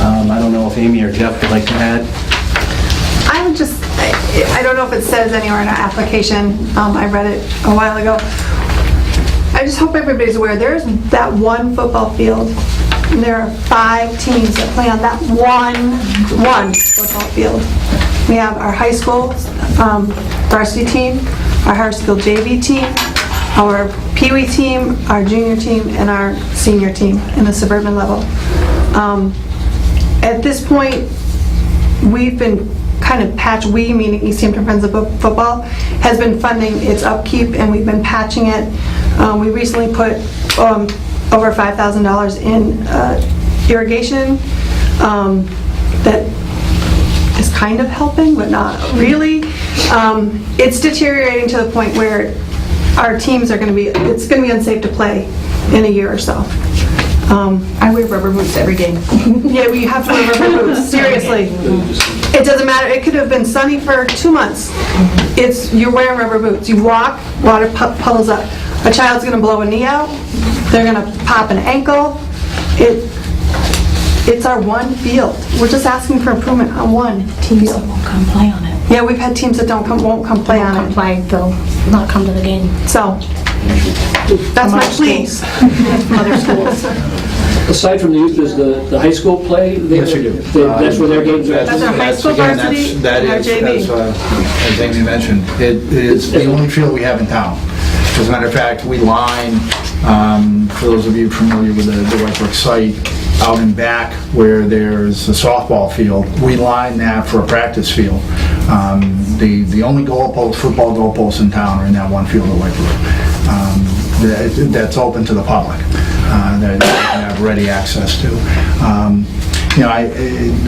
I don't know if Amy or Jeff would like to add. I don't know if it says anywhere in our application, I read it a while ago. I just hope everybody's aware, there's that one football field, and there are 5 teams that play on that one football field. We have our high school varsity team, our high school JV team, our Pee Wee team, our junior team, and our senior team in the suburban level. At this point, we've been kind of we, meaning Easthampton Friends of Football, has been funding its upkeep, and we've been patching it. We recently put over $5,000 in irrigation that is kind of helping, but not really. It's deteriorating to the point where our teams it's going to be unsafe to play in a year or so. I wear rubber boots every game. Yeah, we have to wear rubber boots, seriously. It doesn't matter, it could have been sunny for 2 months. You're wearing rubber boots. You walk, water puddles up. A child's gonna blow a knee out, they're gonna pop an ankle. It's our one field. We're just asking for improvement on one Teams that won't come play on it. Yeah, we've had teams that won't come play on it. They'll not come to the game. So, that's my plea. Other schools. Aside from the youth, does the high school play? Yes, we do. That's where their games are? That's our high school varsity That and our is, JV. as Amy mentioned, it is the only field we have in town. As a matter of fact, we line, for those of you familiar with the Whitebrook site, out in back where there's a softball field, we line that for a practice field. The only football goalposts in town are in that one field at Whitebrook. That's open to the public, that they have ready access to.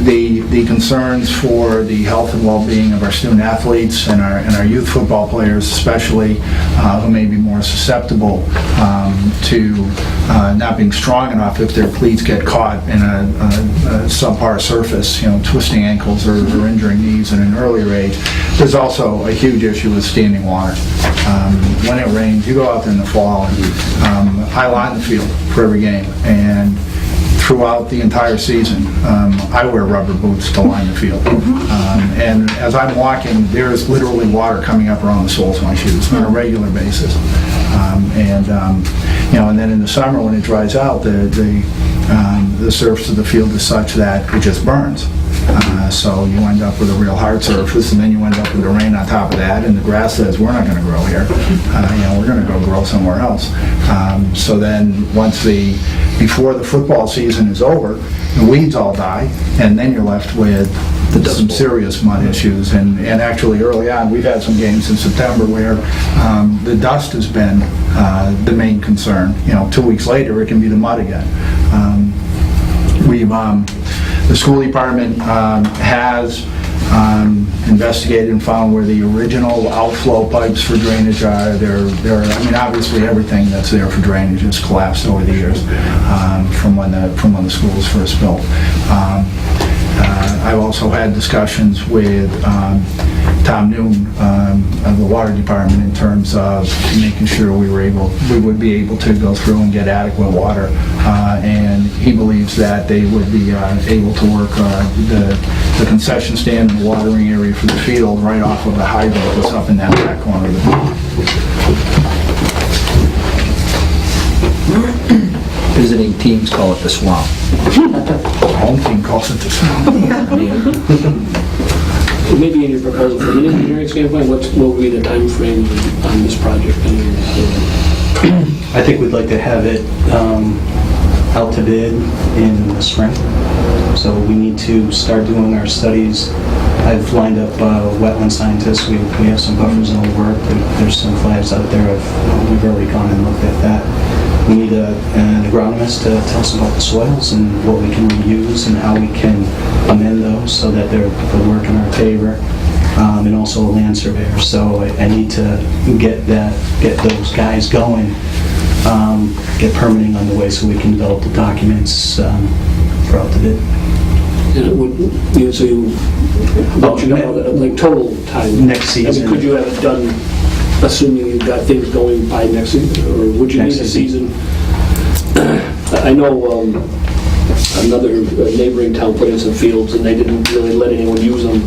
The concerns for the health and well-being of our student athletes and our youth football players especially, who may be more susceptible to not being strong enough if their cleats get caught in a subpar surface, twisting ankles or injuring knees at an earlier age. There's also a huge issue with standing water. When it rains, you go out there in the fall, and I line the field for every game, and throughout the entire season. I wear rubber boots to line the field. And as I'm walking, there is literally water coming up around the soles of my shoes on a regular basis. And then in the summer when it dries out, the surface of the field is such that it just burns. So you end up with a real hard surface, and then you end up with the rain on top of that, and the grass says, we're not going to grow here. We're going to go grow somewhere else. So then before the football season is over, the weeds all die, and then you're left with some serious mud issues. And actually early on, we've had some games in September where the dust has been the main concern. 2 weeks later, it can be the mud again. The school department has investigated and found where the original outflow pipes for drainage are. Obviously everything that's there for drainage has collapsed over the years from when the school was first built. I've also had discussions with Tom Noon of the water department in terms of making sure we would be able to go through and get adequate water, and he believes that they would be able to work the concession stand and the watering area for the field right off of the hydrant that's up in that back corner of the field. Visiting teams call it the swamp. Home team calls it the swamp. Maybe in your proposal, from an engineering standpoint, what will be the time frame on this project? I think we'd like to have it out to bid in the spring. So we need to start doing our studies. I've lined up wetland scientists. We have some buffer zone work. There's some flags out there. We've already gone and looked at that. We need an agronomist to tell us about the soils and what we can reuse and how we can amend those so that they'll work in our favor, and also a land surveyor. So I need to get those guys going, get permitting on the way so we can develop the documents for out to bid. Like total time? Next season. Could you have it done, assuming you've got things going by next season, or would you need a season? I know another neighboring town put in some fields, and they didn't really let anyone use them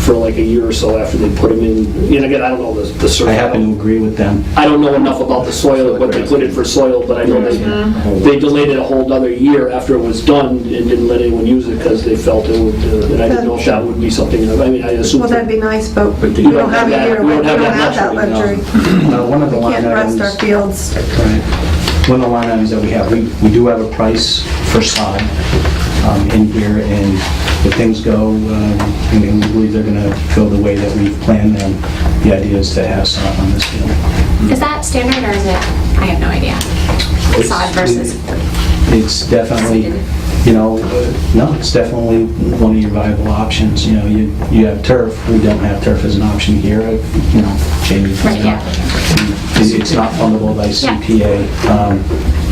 for like a year or so after they put them in. And again, I don't know the soil. I happen to agree with them. I don't know enough about the soil, what they put in for soil, but I know they delayed it a whole other year after it was done and didn't let anyone use it because they felt it would, and I didn't know if that would be something, I assume. Well, that'd be nice, but we you don't have it here. We don't have that luxury. One of the We line can't rest items, our fields. right. One of the line items that we have, we do have a price for sod in here, and if things go, and we believe they're going to go the way that we've planned them, the idea is to have sod on this field. Is that standard or is it, I have no idea. Sod versus... It's definitely, no, it's definitely one of your viable options. You have turf. We don't have turf as an option here. Jamie does Right, not. It's not fundable by CPA,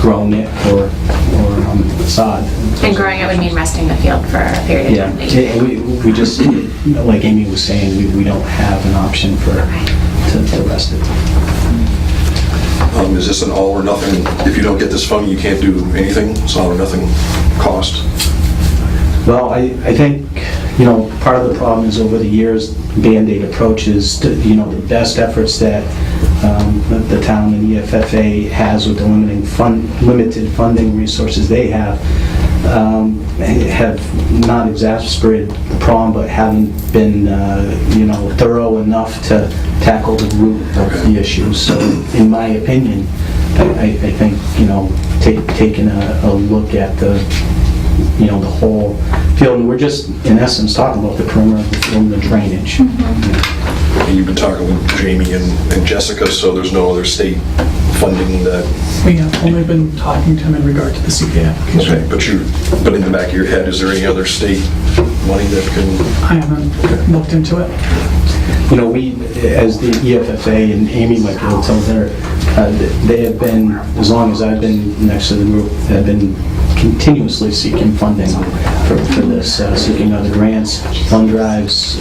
growing it or sod. And growing it would mean resting the field for a period of time. Yeah, we just, like Amy was saying, we don't have an option to rest it. Is this an all or nothing? If you don't get this funding, you can't do anything? It's all or nothing cost? Well, I think, part of the problem is over the years, Band-Aid approaches to, the best efforts that the town and the EFFA has with the limited funding resources they have not exacerbated the problem, but haven't been, thorough enough to tackle the root of the issue. So, in my opinion, I think, taking a look at the whole field, and we're just, in essence, talking about the perimeter of the field and the drainage. And you've been talking with Jamie and Jessica, so there's no other state funding that... We have only been talking to him in regard to the CPA application. Okay, but in the back of your head, is there any other state money that can... I haven't looked into it. We, as the EFFA, and Amy might be able to tell there, they have been, as long as I've been next to the group, have been continuously seeking funding for this, seeking other grants, fund drives,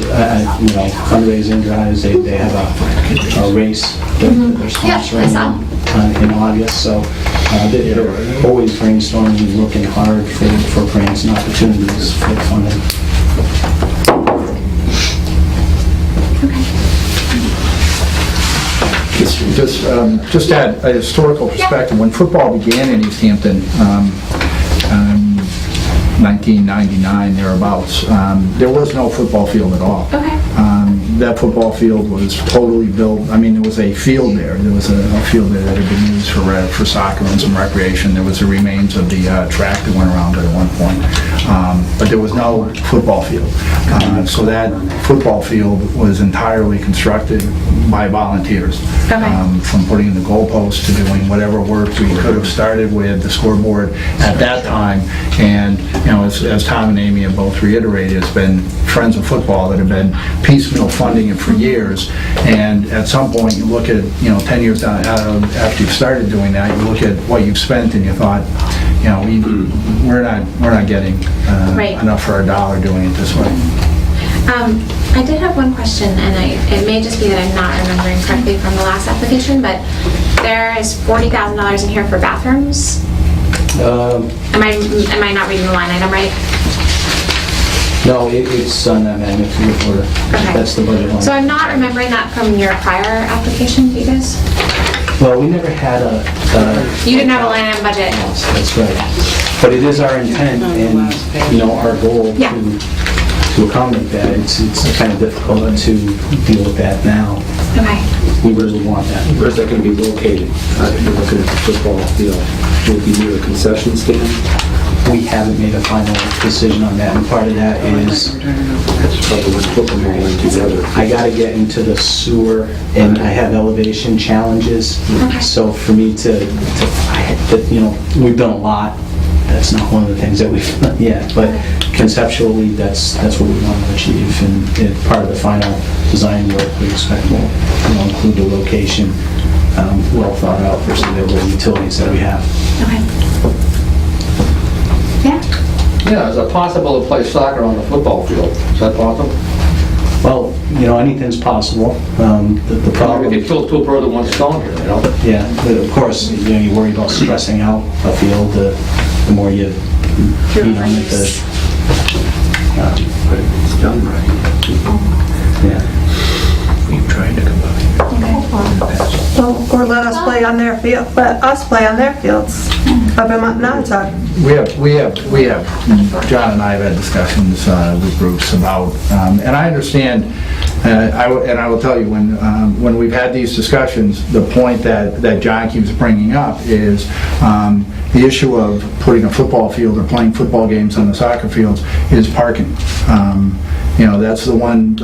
fundraising drives. They have a race that they're sponsoring in August. So They're always brainstorming and looking hard for grants and opportunities for funding. Just to add a historical perspective, when football began in Easthampton, 1999 thereabouts, there was no football field at all. Okay. That football field was totally built, I mean, there was a field there. There was a field there that had been used for soccer and some recreation. There was the remains of the track that went around it at one point. But there was no football field. So that football field was entirely constructed by volunteers. Okay. From putting in the goalposts to doing whatever work we could have started with the scoreboard at that time. And, you know, as Tom and Amy have both reiterated, it's been Friends of Football that have been piecemeal funding it for years. And at some point, you look at, 10 years down after you've started doing that, you look at what you've spent and you thought, we're not getting Right. enough for our dollar doing it this way. I did have one question, and it may just be that I'm not remembering correctly from the last application, but there is $40,000 in here for bathrooms. Am I not reading the line item right? No, it's on that magnitude order. Okay. That's the budget line. So I'm not remembering that from your prior application, do you guys? Well, we never had a... You didn't have a line item budget. Yes, that's right. But it is our intent and, our goal Yeah. to accommodate that. It's kind of difficult to deal with that now. Okay. We really want that. Where's that going to be located? If you're looking at the football field, will it be near a concession stand? We haven't made a final decision on that, and part of that is That's probably what's putting them all in together. I got to get into the sewer, and I have elevation challenges. So for me we've done a lot. That's not one of the things that we've done yet, but conceptually, that's what we want to achieve. And part of the final design work we expect will include the location, well thought out for some of the utilities that we have. Okay. Yeah. Yeah, is it possible to play soccer on the football field? Is that possible? Well, anything's possible. The problem... You could kill two birds with one stone here, Yeah, but of course, you worry about stressing out a field, the more you feed on it, But it's done right. yeah. We've tried to come up Or let us play on their field, let us play on their fields up in Montauk. We have, John and I have had discussions with Bruce about, and I understand, I will tell you, when we've had these discussions, the point that John keeps bringing up is the issue of putting a football field or playing football games on the soccer fields is parking. That's the one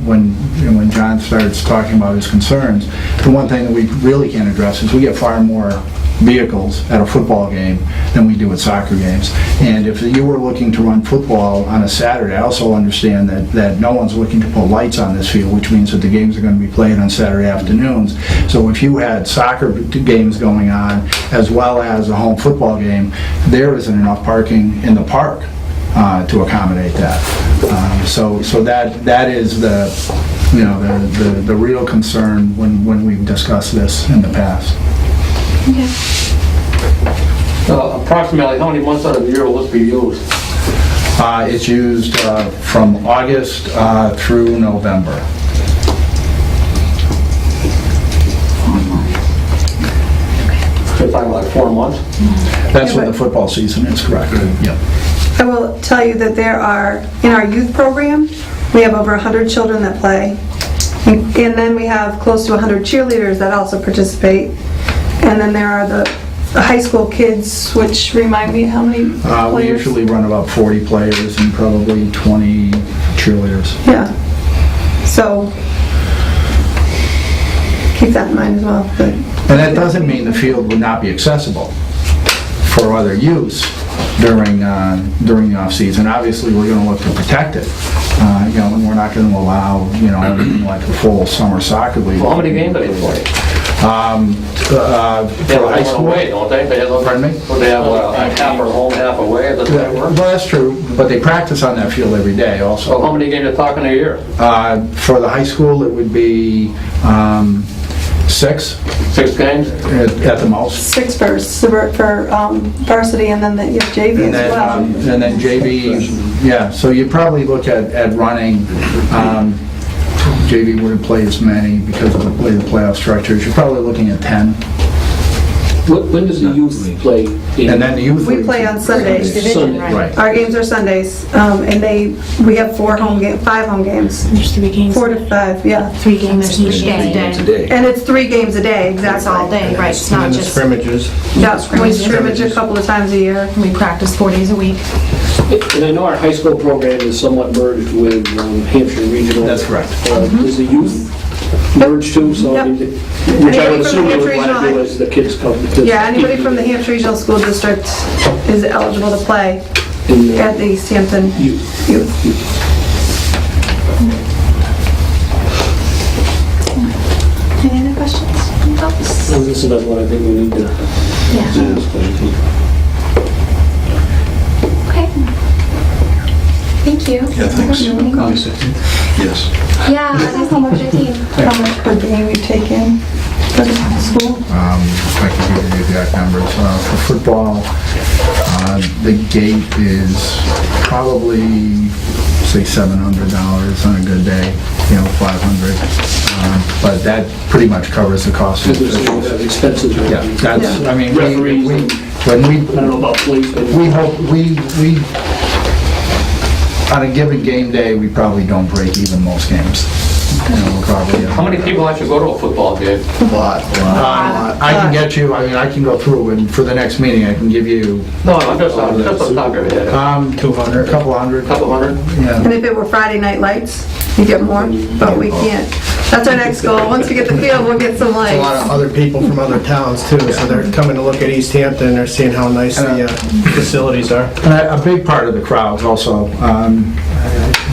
when John starts talking about his concerns, the one thing that we really can't address is we get far more vehicles at a football game than we do at soccer games. And if you were looking to run football on a Saturday, I also understand that no one's looking to put lights on this field, which means that the games are going to be played on Saturday afternoons. So if you had soccer games going on as well as a home football game, there isn't enough parking in the park to accommodate that. So that is the real concern when we've discussed this in the past. Okay. Approximately how many months out of the year will this be used? It's used from August through November. You're talking like 4 months? That's when the football season is, correct? Yep. I will tell you that there are, in our youth program, we have over 100 children that play. And then we have close to 100 cheerleaders that also participate. And then there are the high school kids, which remind me how many We players? usually run about 40 players and probably 20 cheerleaders. Yeah. So keep that in mind as well. But And that doesn't mean the field would not be accessible for other use during the off-season. Obviously, we're going to look to protect it. And we're not going to allow, anything like a full summer soccer league. Well, how many games do they play? For high school. Away, don't they? Pardon me? Well, they have half or home, half away. Does that Well, work? that's true, but they practice on that field every day also. So how many games are you talking a year? For the high school, it would be 6 6 games? at the most. 6 for varsity, and then you have JV And as well. then JV, yeah, so you probably look at running, JV wouldn't play as many because of the way the playoff structure is. You're probably looking at 10. When does the youth play? And then the youth We leagues- play on Sundays. Sunday. Right. Our games are Sundays, and we have 5 home games. There's 3 games. 4 to 5, yeah. 3 games each day. Today. And it's 3 games a day, exactly. That's all day, right? It's not just, Scrimmages. Yeah, we scrimmage a couple of times a year. we practice 4 days a week. And I know our high school program is somewhat merged with Hampshire Regional. That's correct. Does the youth merge too? So, I mean, which I would Anybody from assume the they would Hampshire want to do Regional- as the kids come. Yeah, anybody from the Hampshire Regional School District is eligible to play at the Easthampton Youth. Any other questions? Folks? Well, this is another one I think we need to. Okay. Thank you. Yeah, thanks. Yes. Yeah, that's how much I think. How much per game you take in for the school? I can give you the exact numbers. For football, the gate is probably, say, $700 on a good day, $500. But that pretty much covers the cost of the Because we officials. have expenses. Yeah, that's, I mean, Referees. when we, I don't know about police, but. we hope, we, on a given game day, we probably don't break even most games. We're probably, How many people actually go to a football game? I can get you, I can go through, and for the next meeting, I can give you, No, I'm just on top of your head. 200, a couple hundred. Couple hundred? Yeah. And if it were Friday night lights, you get more, but we can't. That's our next goal. Once we get the field, we'll get some A lot of lights. other people from other towns too, so they're coming to look at Easthampton, they're seeing how nice the facilities are. And a big part of the crowd is also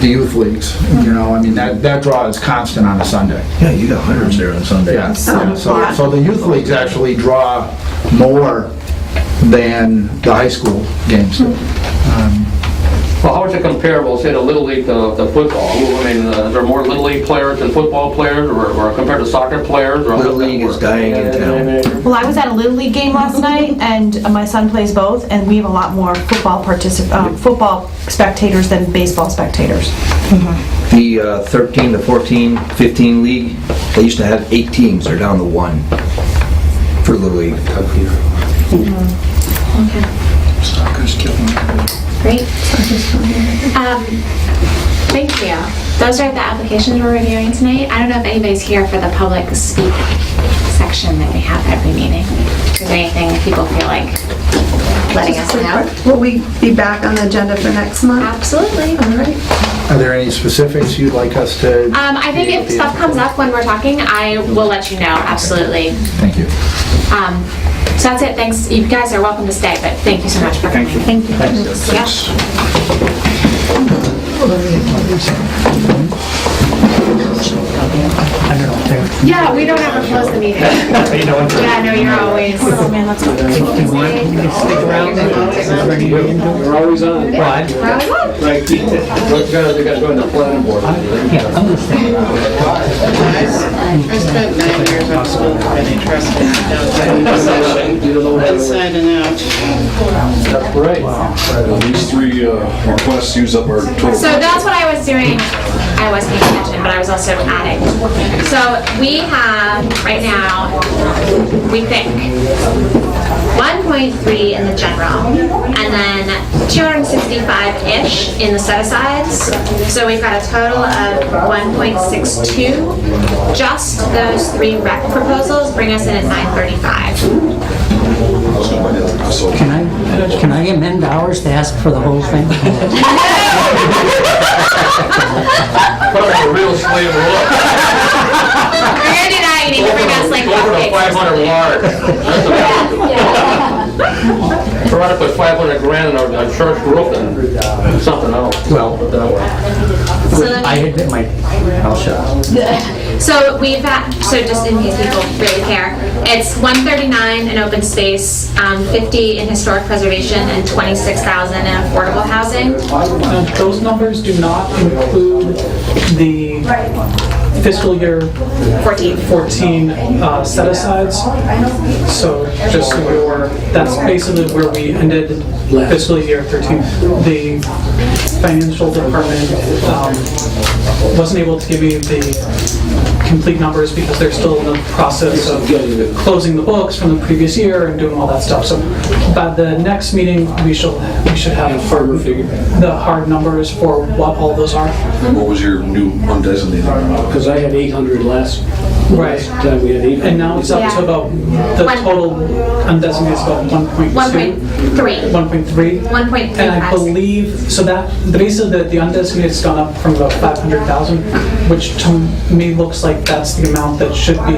the youth leagues, that draw is constant on a Sunday. Yeah, you got hundreds there on Sunday. Yeah, so the youth leagues actually draw more than the high school games do. Well, how is it comparable, say, the Little League to football? I mean, is there more Little League players than football players, or compared to soccer players? Or Little League is dying in town. Well, I was at a Little League game last night, and my son plays both, and we have a lot more football spectators than baseball spectators. The 13, the 14, 15 league, they used to have 8 teams. They're down to 1 for Little League. Great. Thank you. Those are the applications we're reviewing tonight. I don't know if anybody's here for the public speak section that we have every meeting. Is there anything people feel like letting us know? Will we be back on the agenda for next month? Absolutely. All right. Are there any specifics you'd like us to? I think if stuff comes up when we're talking, I will let you know, absolutely. Thank you. So that's it, thanks. You guys are welcome to stay, but thank you so much for coming. Thank you. Yeah. Yeah, we don't ever close the meeting. Yeah, no, you're always. Oh man, let's go. We're always on. We're always on. Right. They gotta go in the planning board. I spent 9 years on school committee trustee inside and out. That's great. These 3 requests use up our total. So that's what I was doing. I was paying attention, but I was also adding. So we have, right now, we think 1.3 in the general, and then 265-ish in the set-asides. So we've got a total of 1.62. Just those 3 rec proposals bring us in at 935. Can I amend ours to ask for the whole thing? Put up a real slave look. If you're gonna do that, you need to bring us like Go for the 500 large. We're gonna put 500 grand in our church roof and something else. Well, Put it that way. So let me- I admit my, I'll shut up. So we've got, so just in case people really care, it's 139 in open space, 50 in historic preservation, and 26,000 in affordable housing. Those numbers do not include the fiscal year 14 set-asides. So just so you're aware, that's basically where we ended fiscal year 13. The financial department wasn't able to give me the complete numbers because they're still in the process of closing the books from the previous year and doing all that stuff. So by the next meeting, we should have the hard numbers for what all those are. What was your new undesignated amount? Because I had 800 last Right. time we had 800. And now it's up to about, the total undesignated is about 1.2. 1.3. 1.3. 1.3. And I believe, so that, basically the undesignated has gone up from about 500,000, which to me looks like that's the amount that should be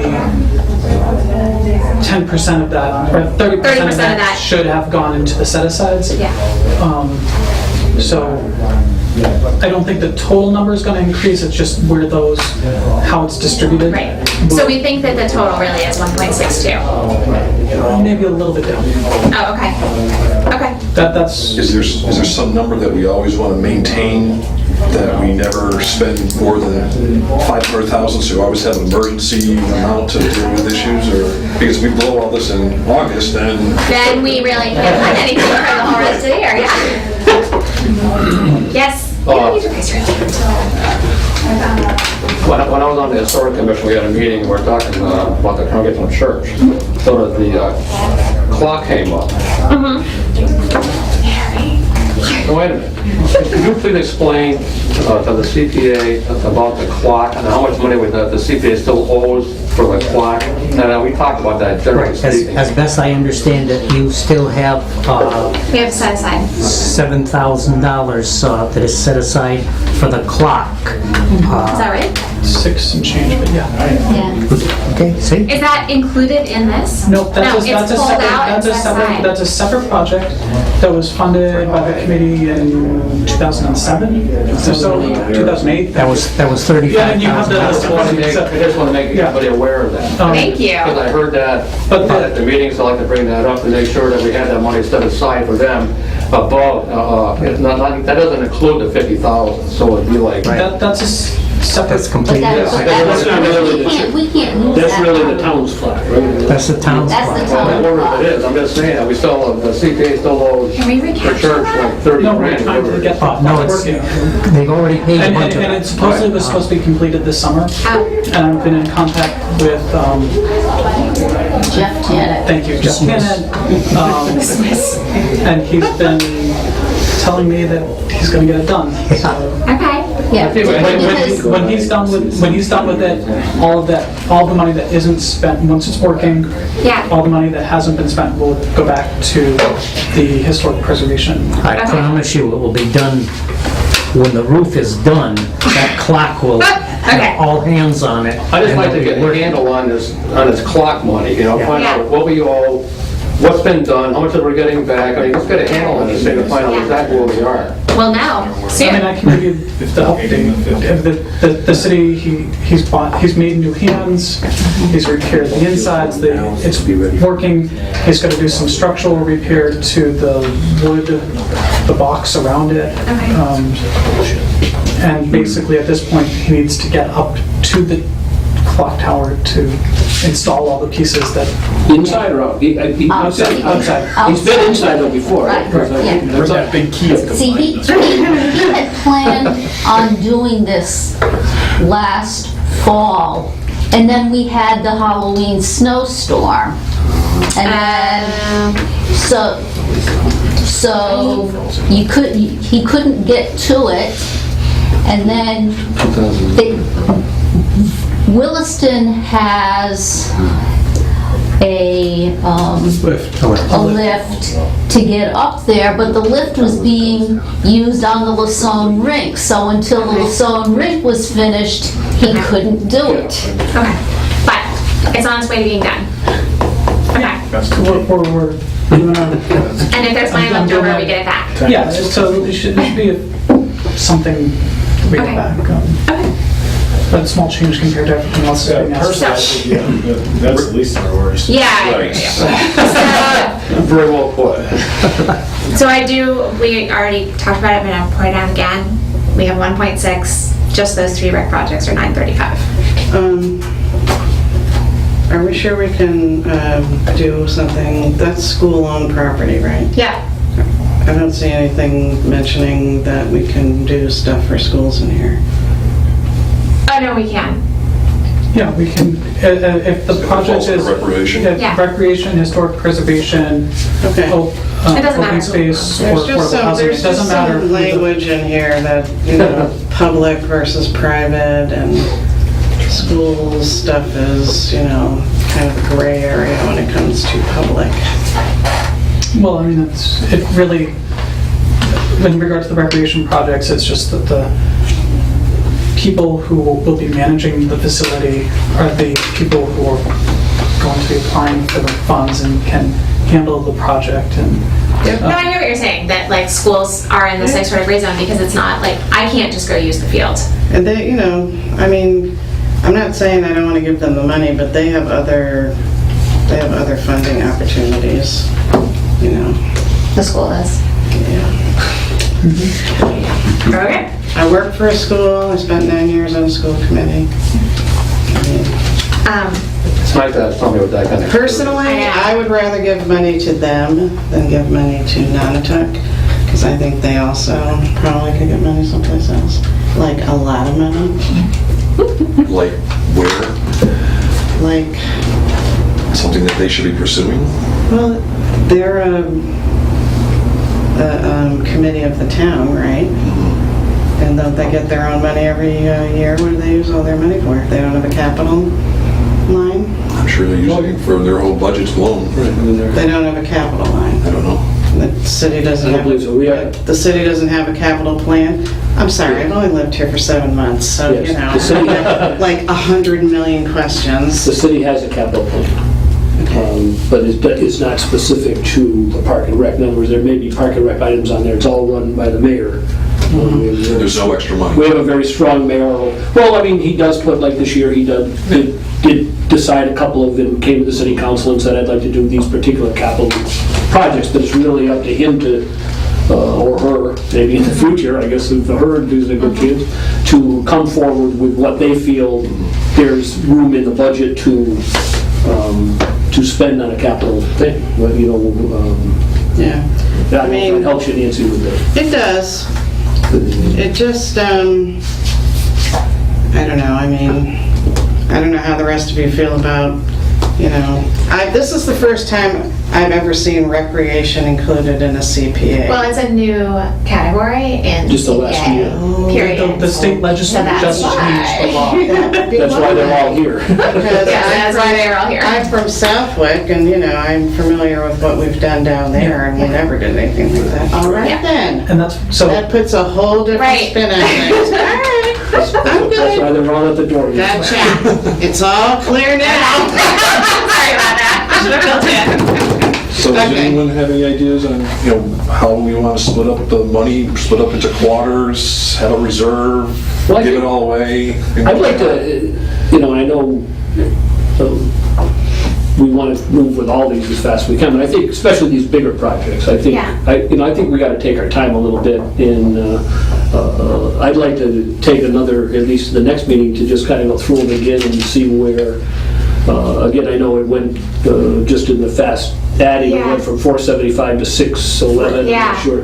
10% of that, or 30% of that should have gone into the set-asides. Yeah. So I don't think the total number is going to increase, it's just where those, how it's distributed. Right. So we think that the total really is 1.62. Maybe a little bit down. Oh, okay. Okay. That's. Is there some number that we always want to maintain, that we never spend more than 500,000, so we always have an emergency amount to deal with issues, or because we blow all this in August, Then we really can't find anything for the whole rest of the year, yeah. Yes? When I was on the historic commission, we had a meeting, we were talking about the Congregational Church. So that the clock came up. Oh, wait a minute. Could you please explain to the CPA about the clock and how much money the CPA still owes for the clock? And we talked about that generally speaking. As best I understand it, you still have We have set aside. $7,000 that is set aside for the clock. Is that right? 6 and change, but yeah. Yeah. Okay, see? Is that included in this? Nope, that's No, it's a pulled separate, out and set aside. that's a separate project that was funded by the committee in 2007, so 2008. That was $35,000. Yeah, and you have the list of I just want to make everybody aware of that. Thank you. Because I heard that at the meetings, so I like to bring that up to make sure that we had that money set aside for them above, that doesn't include the 50,000, so it'd be like. That's a separate. That's completely. That's not really the church. We can't use That's that. really the town's flag, right? That's the town's That's the flag. town. Whatever it is, I'm just saying, that we still, the CPA still owes Can we the recapture church that? like 30 No, we're grand. trying to whatever it get is. No, that it's, working. they've already paid a And bunch of it it. supposedly was supposed to be completed this summer, and I've been in contact with, Jeff Janet. thank you, Jeff Hannon, and he's been telling me that he's gonna get it done. So, Okay. Yeah. Because when he's done with it, all the money that isn't spent, once it's working, Yeah. all the money that hasn't been spent will go back to the historic preservation. I promise you, it will be done, when the roof is done, that clock will, Okay. all hands on it. I just and like to it'll get be a working. handle on this clock money, find Yeah. out what we owe, what's been done, how much that we're getting back. I mean, let's get a handle on this thing to find out exactly where we are. Well, no, I mean, soon. I can give you the update. The city, he's made new hands, he's repaired the insides, it's working. He's got to do some structural repair to the wood, the box around it. And basically, at this point, he needs to get up to the clock tower to install all the pieces that. Inside or out? Outside. Outside. He's been inside though before, right? Right, yeah. There's that big key. See, he had planned on doing this last fall, and then we had the Halloween snowstorm. And then, so he couldn't get to it, and then Williston has a lift to get up there, but the lift was being used on the Lasone rink, so until the Lasone rink was finished, he couldn't do it. Okay. But it's on its way to being done. Okay. We're doing our, And if there's money left over, we get it back. yeah, so it should be something to be Okay. back. Okay. But a small change compared to everything else. Yeah, being asked. personally, I think, that's the least of our worries. Yeah, I agree. Very well put. So we already talked about it, but I'll point out again. We have 1.6, just those 3 rec projects are 935. Are we sure we can do something, that's school-owned property, right? Yeah. I don't see anything mentioning that we can do stuff for schools in here. Oh, no, we can. Yeah, we can, if the project falls under is. recreation? Yeah. Recreation, historic preservation, Okay. It doesn't open matter. space, or There's just affordable some, housing, there's it just doesn't matter. some language in here that, you know, public versus private and schools stuff is, you know, kind of a gray area when it comes to public. Well, I mean, it really, in regard to the recreation projects, it's just that the people who will be managing the facility are the people who are going to be applying for the funds and can handle the project and. No, I hear what you're saying, that like schools are in this like sort of gray zone because it's not like, I can't just go use the field. And they, you know, I mean, I'm not saying I don't want to give them the money, but they have other funding opportunities, you know. The school is. Yeah. Okay. I worked for a school, I spent 9 years on a school committee. It's nice to have somebody with that kind of. Personally, I would rather give money to them than give money to Nonotuck, because I think they also probably could get money someplace else. Like, a lot of money. Like where? Like, Something that they should be pursuing? well, they're a committee of the town, right? And don't they get their own money every year? What do they use all their money for? They don't have a capital line? I'm sure they're using it for their whole budget's blown. They don't have a capital line. I don't know. The city doesn't I don't have, believe so. We have- the city doesn't have a capital plan. I'm sorry, I've only lived here for 7 months, so, Yes, you know, the city- I have like 100 million questions. The city has a capital plan, but it's not specific to the park and rec. In other words, there may be park and rec items on there, it's all run by the mayor. There's no extra money. We have a very strong mayoral, well, I mean, he does put, like this year, he did decide a couple of them, came to the city council and said, I'd like to do these particular capital projects, but it's really up to him to, or her, maybe in the future, I guess, if her, these are good kids, to come forward with what they feel there's room in the budget to spend on a capital thing, you know. Yeah. I mean, it helps you, Nancy, with that. It does. It just, I don't know, I mean, I don't know how the rest of you feel about, you know, this is the first time I've ever seen recreation included in a CPA. Well, it's a new category in Just the last CPA, year. period. The state legislature So that's just changed the law. That's why they're all here. Because Yeah, that's why they're all here. I'm from Southwick, and, you know, I'm familiar with what we've done down there, and we never did anything like that. All right, Yeah. then. And that's, so, That puts a whole different Right. spin on things. All right, I'm That's why good. they're all at the door. Gotcha. It's all clear now. Sorry about that. I should have built it. So does Okay. anyone have any ideas on, you know, how we want to split up the money, split up into quarters, have a reserve, Well, I give think- it all away? I'd like to, you know, I know we want to move with all these as fast as we can, but I think especially these bigger projects, I think, Yeah. I think we got to take our time a little bit in, I'd like to take another, at least the next meeting, to just kind of go through them again and see where, again, I know it went just in the fast adding, it Yeah. went from 475 to 611, I'm Yeah. not sure.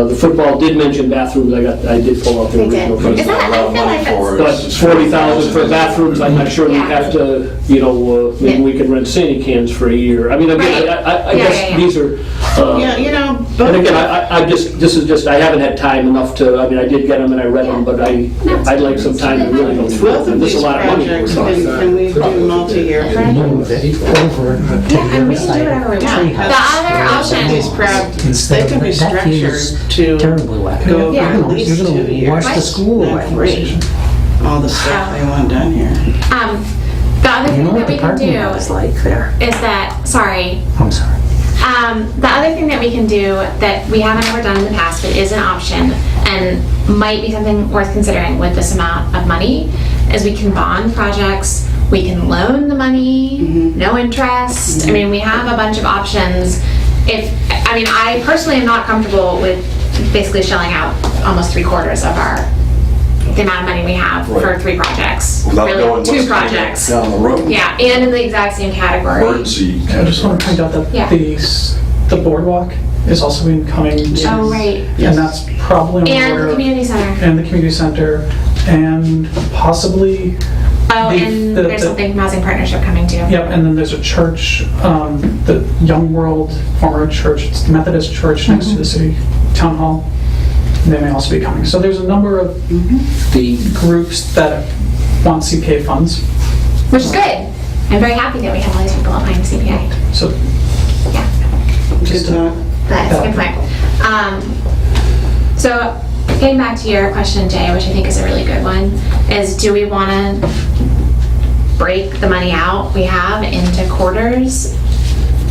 The football did mention bathrooms, I did pull out the They did. original. Is There's that- not a lot of I feel money like for it. But It's just 40,000 for bathrooms, I'm not sure we Yeah. have to, you know, maybe we can rent sandy cans for a year. I mean, again, Right. I Yeah, guess yeah, yeah. these are, Yeah, you know, and but again, I just, this is just, I haven't had time enough to, I mean, I did get them and I read them, but I'd like some time to really go through both them. of There's these a lot of money. projects, can we do multi-year projects? Yeah, and we can do whatever we want. The other Most of option, these projects, they can be structured to go Yeah. over at least 2 years. wash the school away. All the stuff they want done here. The other You thing know that what we the can parking do lot is like there? is that, sorry, I'm sorry. the other thing that we can do that we haven't ever done in the past, but is an option and might be something worth considering with this amount of money, is we can bond projects, we can loan the money, no interest. I mean, we have a bunch of options. I personally am not comfortable with basically shelling out almost 3/4 of the amount of money we have for 3 projects. Without Really, knowing 2 what's coming projects. down the road. Yeah, and in the exact same category. Emergency I just want to point out that Yeah. the boardwalk is also incoming. Oh, right. And that's probably on the And order the of- community center. And the community center, and possibly, Oh, The- and the- there's the- something housing partnership coming too. yep, and then there's a church, the Young World former church, it's the Methodist church next to the city town hall. They may also be coming. So there's a number of The groups that want CPA funds. Which is good. I'm very happy that we have all these people applying to CPA. So Good talk. That's a good point. So getting back to your question, Jay, which I think is a really good one, is do we want to break the money out we have into quarters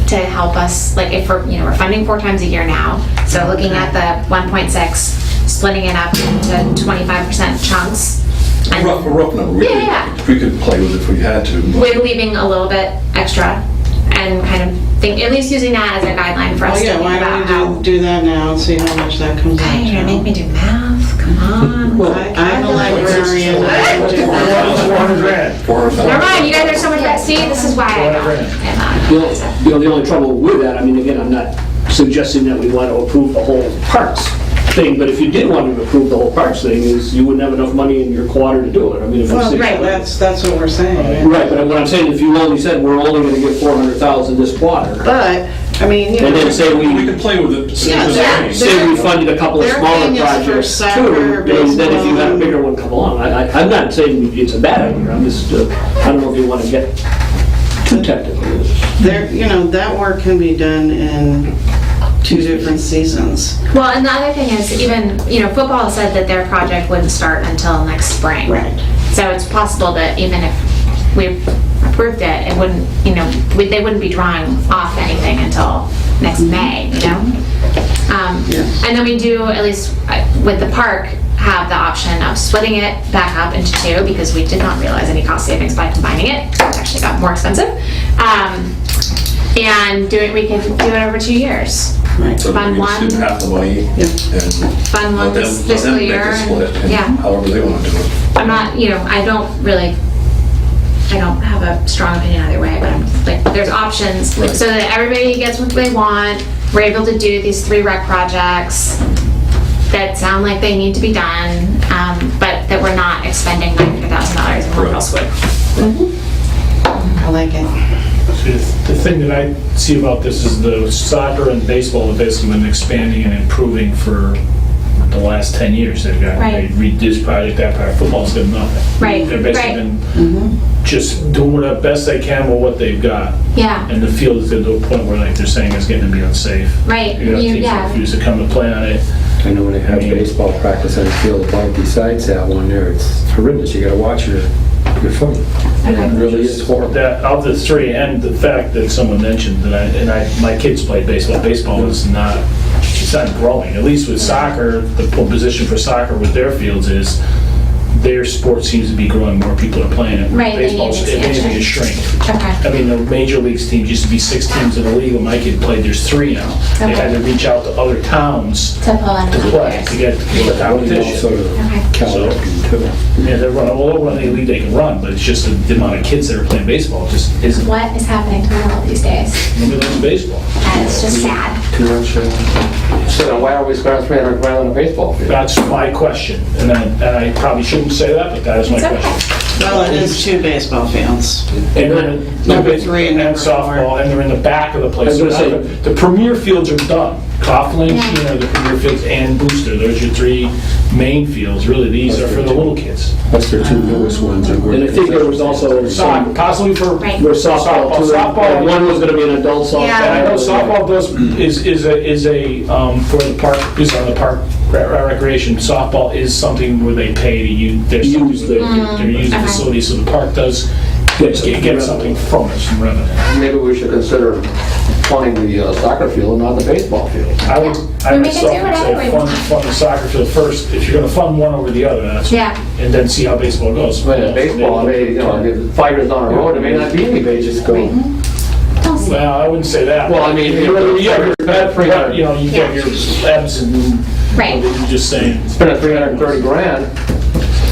to help us, like if we're funding 4 times a year now, so looking at the 1.6, splitting it up into 25% chunks. A rough number. Yeah. We could play with it if we had to. With leaving a little bit extra and kind of think, at least using that as a guideline for us Well, to yeah, think why about how. don't we do that now and see how much that comes out God, you're gonna make me to? do math, come on. I'm a librarian. I would do that. 400,000. Never mind, you guys are so much better. See, this is why I don't. The only trouble with that, I mean, again, I'm not suggesting that we want to approve the whole parks thing, but if you did want to approve the whole parks thing, is you wouldn't have enough money in your quarter to do it. I mean, if Well, it's right, that's what we're saying. Right, but what I'm saying, if you only said we're only going to get 400,000 this quarter, But, I mean, you and then know, say We we, could play with it. Yeah, Say say we funded a couple of they're smaller paying us for projects soccer, too, and then if you had a baseball. bigger one come along, I'm not saying it's a bad idea, I'm just, I don't know if you want to get too technical. that work can be done in 2 different seasons. Well, and the other thing is even, football said that their project wouldn't start until next spring. Right. So it's possible that even if we approved it, it wouldn't, they wouldn't be drawing off anything until next May, And then we do, at least with the park, have the option of splitting it back up into 2 because we did not realize any cost savings by combining it. It actually got more expensive. And we can do it over 2 years. Right. So Fund we just one. give half the money and Fund one let them this fiscal make year. a split, and Yeah. however they want to do it. I'm not, I don't have a strong opinion either way, but I'm like, there's options Right. so that everybody gets what they want. We're able to do these 3 rec projects that sound like they need to be done, but that we're not expending $900,000 in one fell swoop. I like it. The thing that I see about this is the soccer and baseball have basically been expanding and improving for the last 10 years. They've got, Right. they read this project, that project, football's got nothing. Right, They've basically right. been just doing the best they can with what they've got. Yeah, And the field is getting to a point where, like they're saying, it's getting to be unsafe. right, You have teams that yeah. refuse to come and play on it. I know when they have baseball practice on the field above besides that one there, it's horrendous. You gotta watch your foot. It really is horrible. That, of the 3, and the fact that someone mentioned that my kids played baseball. Baseball is not, it's not growing. At least with soccer, the position for soccer with their fields is their sport seems to be growing. More people are playing it. Right, they need Baseball's, if anything, is shrinking. Okay. I mean, the major leagues teams used to be 6 teams in the league. When my kid played, there's 3 now. They had to reach out to other towns To pull in to the play, to get the competition. Also, Cal too. Yeah, they're running, well, they'll run any league they can run, but it's just the amount of kids that are playing baseball just isn't. What is happening to the world these days? Nobody likes baseball. And it's just sad. Too much. So then why are we spending $300 grand on a baseball field? That's my question, and I probably shouldn't say that, but that is my It's okay. question. Well, it is 2 baseball fields. And they're in Number 3 and and number softball, 4. and they're in the back of the I place. was gonna So say- now the premier fields are done. Coughlin, Yeah. the premier fields, and Booster, those are your 3 main fields. Really, these are for the little kids. That's their 2 newest ones. And I think there was also Soccer, possibly for Right. for softball too. Softball. One was going to be an adult softball. Yeah. And I know softball is a for the park, is on the park recreation. Softball is something where they pay to use, they're using the Okay. facility, so the park does get something from it, some revenue. Maybe we should consider funding the soccer field and not the baseball field. I would, I We can do myself would whatever we say want. fund the soccer field first. If you're gonna fund one over the other, that's, Yeah. and then see how baseball goes. But in baseball, I mean, you know, 5 years down the road, it may not be any bases go. Don't see. Well, I wouldn't say that. Well, I mean, you have your Bedford, you know, you get your Evanston, Right. you're just saying. Spend $330,000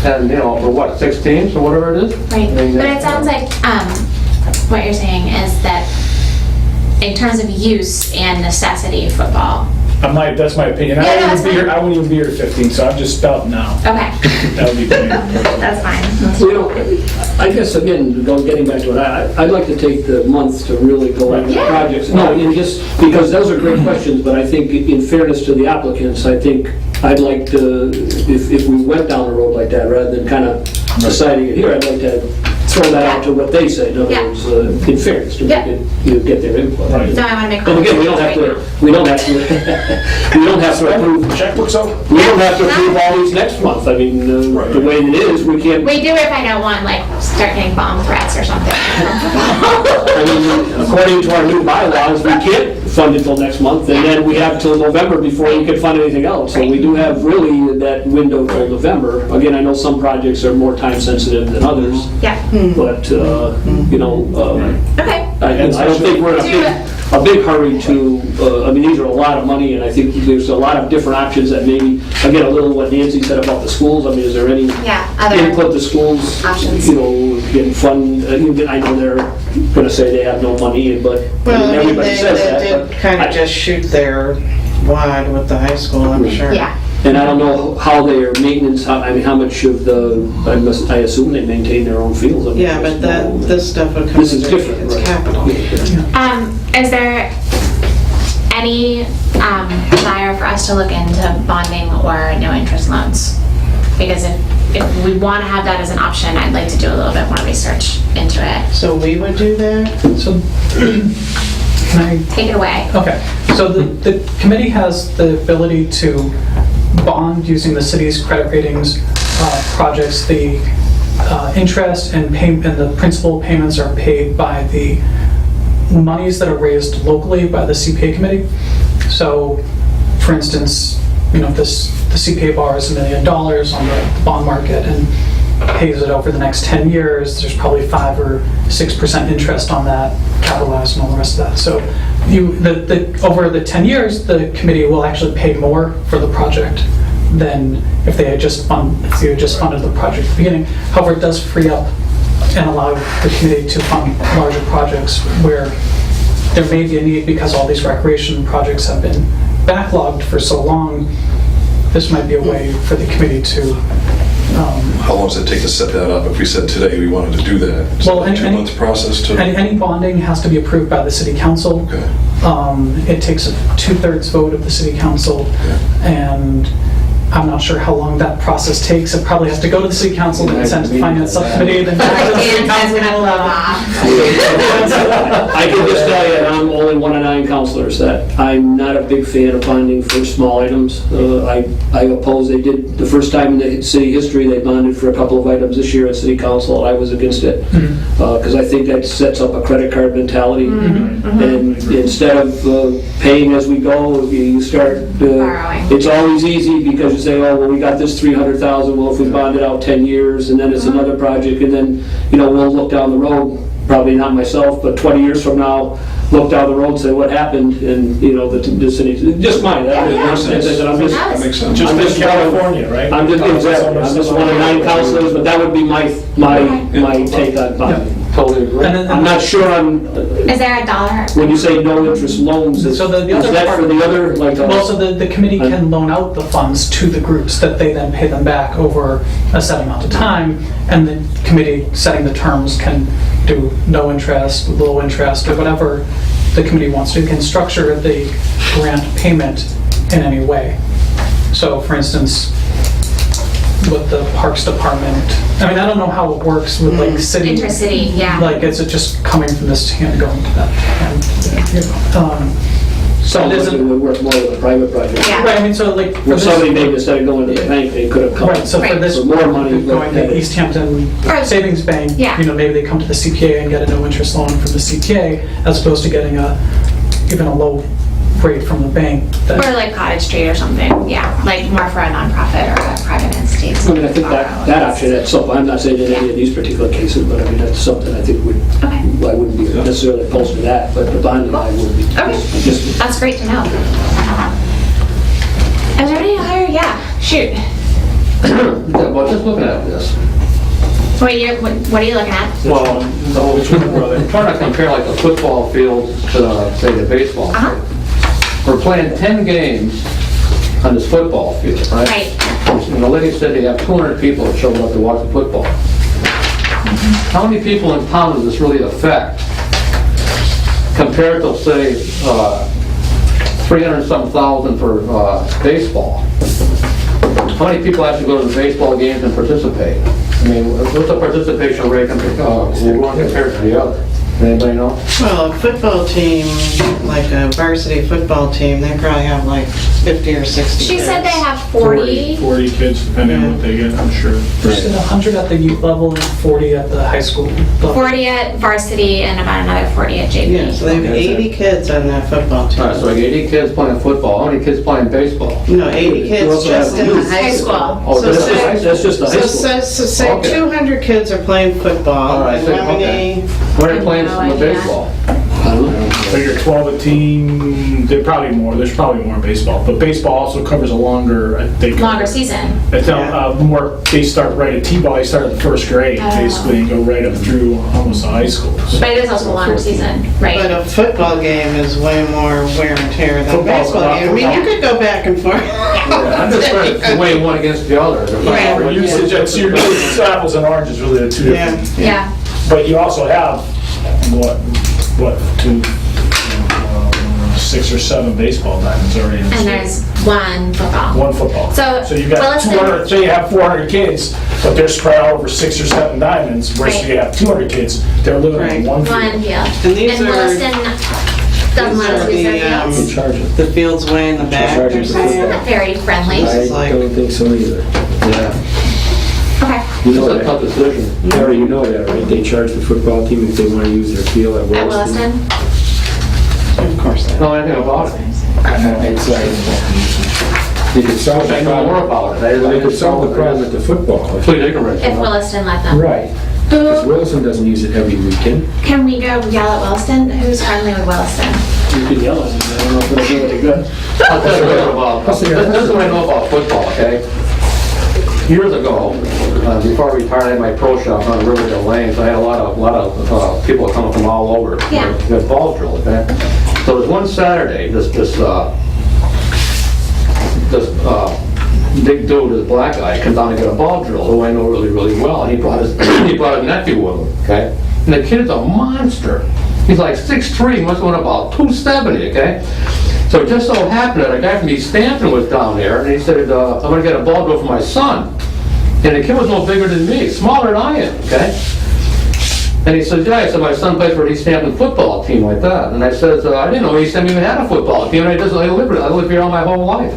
and, you know, for what, 6 teams or whatever it is? Right, I mean, but it sounds like, what you're saying is that in terms of use and necessity, football. That's my opinion. Yeah, no, I that's wouldn't even be here at 15, so I'm just spouting now. Okay, That would be great. that's fine. You know, I guess, again, getting back to it, I'd like to take the month to really go into the Yeah. projects. No, and just, because those are great questions, but I think in fairness to the applicants, I think I'd like to, if we went down the road like that, rather than kind of deciding it here, I'd like to throw that out to what they say. In other Yeah. words, in fairness, to Yeah. get their input. Right. No, I want to make. And again, we don't have to approve, Checkbooks out? we don't have to approve all these next month. I mean, the way it is, we can't. We do if I don't want, like, start getting bomb threats or something. I mean, according to our new bylaws, we can't fund it till next month, and then we have till November before we can fund anything else. So we do have really that window till November. Again, I know some projects are more time sensitive than others, Yeah, but, you know, okay. I don't think we're in a big hurry to, I mean, these are a lot of money, and I think there's a lot of different options that maybe, again, a little what Nancy said about the schools. I mean, is there any Yeah, other input the schools, options. you know, can fund? I know they're going to say they have no money, but Well, I mean, everybody they says that. did but kind I- of just shoot their wad with the high school, I'm sure. Yeah, And I don't know how their maintenance, I mean, how much of I assume they maintain their own fields. I mean, Yeah, but this stuff would come This is into, different, it's right. capital. is there any desire for us to look into bonding or no interest loans? Because if we want to have that as an option, I'd like to do a little bit more research into it. So we would do that? So, can I? Take it away. Okay, so the committee has the ability to bond using the city's credit ratings projects. The interest and the principal payments are paid by the monies that are raised locally by the CPA committee. So, for instance, you know, if the CPA borrows $1 million on the bond market and pays it over the next 10 years, there's probably 5 or 6% interest on that, capitalized and all the rest of that. So over the 10 years, the committee will actually pay more for the project than if they had just funded the project at the beginning. However, it does free up and allow the committee to fund larger projects where there may be a need because all these recreation projects have been backlogged for so long. This might be a way for the committee to How long does it take to set that up? If we said today we wanted to do that, is Well, it a any- 2-month process to? Any bonding has to be approved by the city council. Okay. It takes a 2/3 vote of the city council, and I'm not sure how long that process takes. It probably has to go to the city council, then sent to the finance subcommittee, then back to the city And that's gonna blow council. off. I can just tell you, and I'm only one of 9 counselors, that I'm not a big fan of bonding for small items. I oppose, they did, the first time in the city history, they bonded for a couple of items this year at city council, and I was against it. Because I think that sets up a credit card mentality. And instead of paying as we go, you start, Borrowing. it's always easy because you say, oh, well, we got this 300,000, well, if we bond it out 10 years, and then it's another project, and then, you know, we'll look down the road, probably not myself, but 20 years from now, look down the road and say, what happened? And, you know, the city, just mine, that makes sense. I'm just, That makes sense. Just I'm in just California, right? I'm just, exactly, I'm just one of 9 counselors, but that would be my take on bonding. Totally agree. And then- I'm not sure on, Is there a dollar? when you say no interest loans, is So the is other that part- for the other, like? Well, so the committee can loan out the funds to the groups that they then pay them back over a set amount of time, and the committee setting the terms can do no interest, low interest, or whatever the committee wants to, can structure the grant payment in any way. So, for instance, with the Parks Department, I mean, I don't know how it works with like city. Intercity, yeah. Like, is it just coming from this hand going to that hand? Sounds like it would work more with a private project. Yeah. Right, I mean, so like. for Where this- somebody maybe instead of going to the bank, they could have come Right, so for Right. this, for more money. but going to East Hampton Or- Savings Bank, Yeah. you know, maybe they come to the CPA and get a no-interest loan from the CPA, as opposed to getting even a low rate from the bank. Or like Cottage Street or something, yeah, like more for a nonprofit or a private entity. I mean, I think that option, that's something, I'm not saying in any of these particular cases, but I mean, that's something I think would, Okay. I wouldn't be necessarily opposed to that, but the bonding I would be. Okay. Just- That's great to know. Is there any other, yeah, shoot. Well, just looking at this, What are you looking at? well, I'm trying to compare like the football field to, say, the baseball Uh-huh. field. We're playing 10 games on this football field, right? Right. And the lady said they have 200 people that showed up to watch the football. How many people in town does this really affect? Compared to, say, 300-some thousand for baseball. How many people actually go to the baseball games and participate? I mean, what's the participation rate one compared to the other? Anybody know? Well, a football team, like a varsity football team, they probably have like 50 or 60 She kids. said they have 40. 40 kids, depending on what they get, I'm sure. There's 100 at the youth level and 40 at the high school level. 40 at varsity and about another 40 at JV. Yeah, so they have 80 kids on that football team. All right, so like 80 kids playing football. How many kids playing baseball? No, 80 kids just in the high school. Oh, So that's say- That's just the high So school. say Okay. 200 kids are playing football, All right, and so, how okay. many? What are they playing No from the idea. baseball? Figure 12 a team, there's probably more in baseball, but baseball also covers a longer, Longer season. It's more, they start right at T-ball, they start at the first grade, Oh. basically, and go right up through almost high school. So- But it is also a longer season, But right? a football game is way more wear and tear than a Football's baseball not game. I mean, you football. could go back and forth. I'm just trying to weigh one against the other. Right. But usage, it's apples and oranges really the two Yeah. different. Yeah. But you also have, two, 6 or 7 baseball diamonds already in the And state. there's one football. One football. So, you got Williston- 200, say you have 400 kids, but they're spread out over 6 or 7 diamonds, whereas Right. you have 200 kids, they're living Right. in one field. One field. And these are- Williston doesn't let us use their fields. Charging. The fields way in the back, they're saying. Not very friendly. I don't think so either. Yeah. Okay. You It's know a that, tough decision. Harry, you know that, right? They charge the football team if they want to use their field at At Williston. Williston? Of course they Know anything about it? It's like, you could solve I the know more problem. about it. They could solve the problem with the football. Complete ignorance. you If know? Williston let them. Right. Because Williston doesn't use it every weekend. Can we go yell at Williston? Who's friendly with Williston? You could yell at them, I don't know if it'll do any good. I'll tell you what about, this is what I know about football, okay? Years ago, before I retired, I had my pro shop on Riverdale Lane, so I had a lot of people coming from all over. Yeah. We had ball drill, okay? So it was one Saturday, this big dude, this black guy, comes down to get a ball drill, who I know really, really well, and he brought his nephew with him, okay? And the kid's a monster. He's like 6'3", must have went about 270, okay? So it just so happened that a guy from Easthampton was down there, and he said, I'm gonna get a ball drill for my son. And the kid was no bigger than me, smaller than I am, okay? And he says, yeah, I said, my son plays for the Easthampton football team like that. And I said, I didn't know Easthampton even had a football team, and I lived here all my whole life.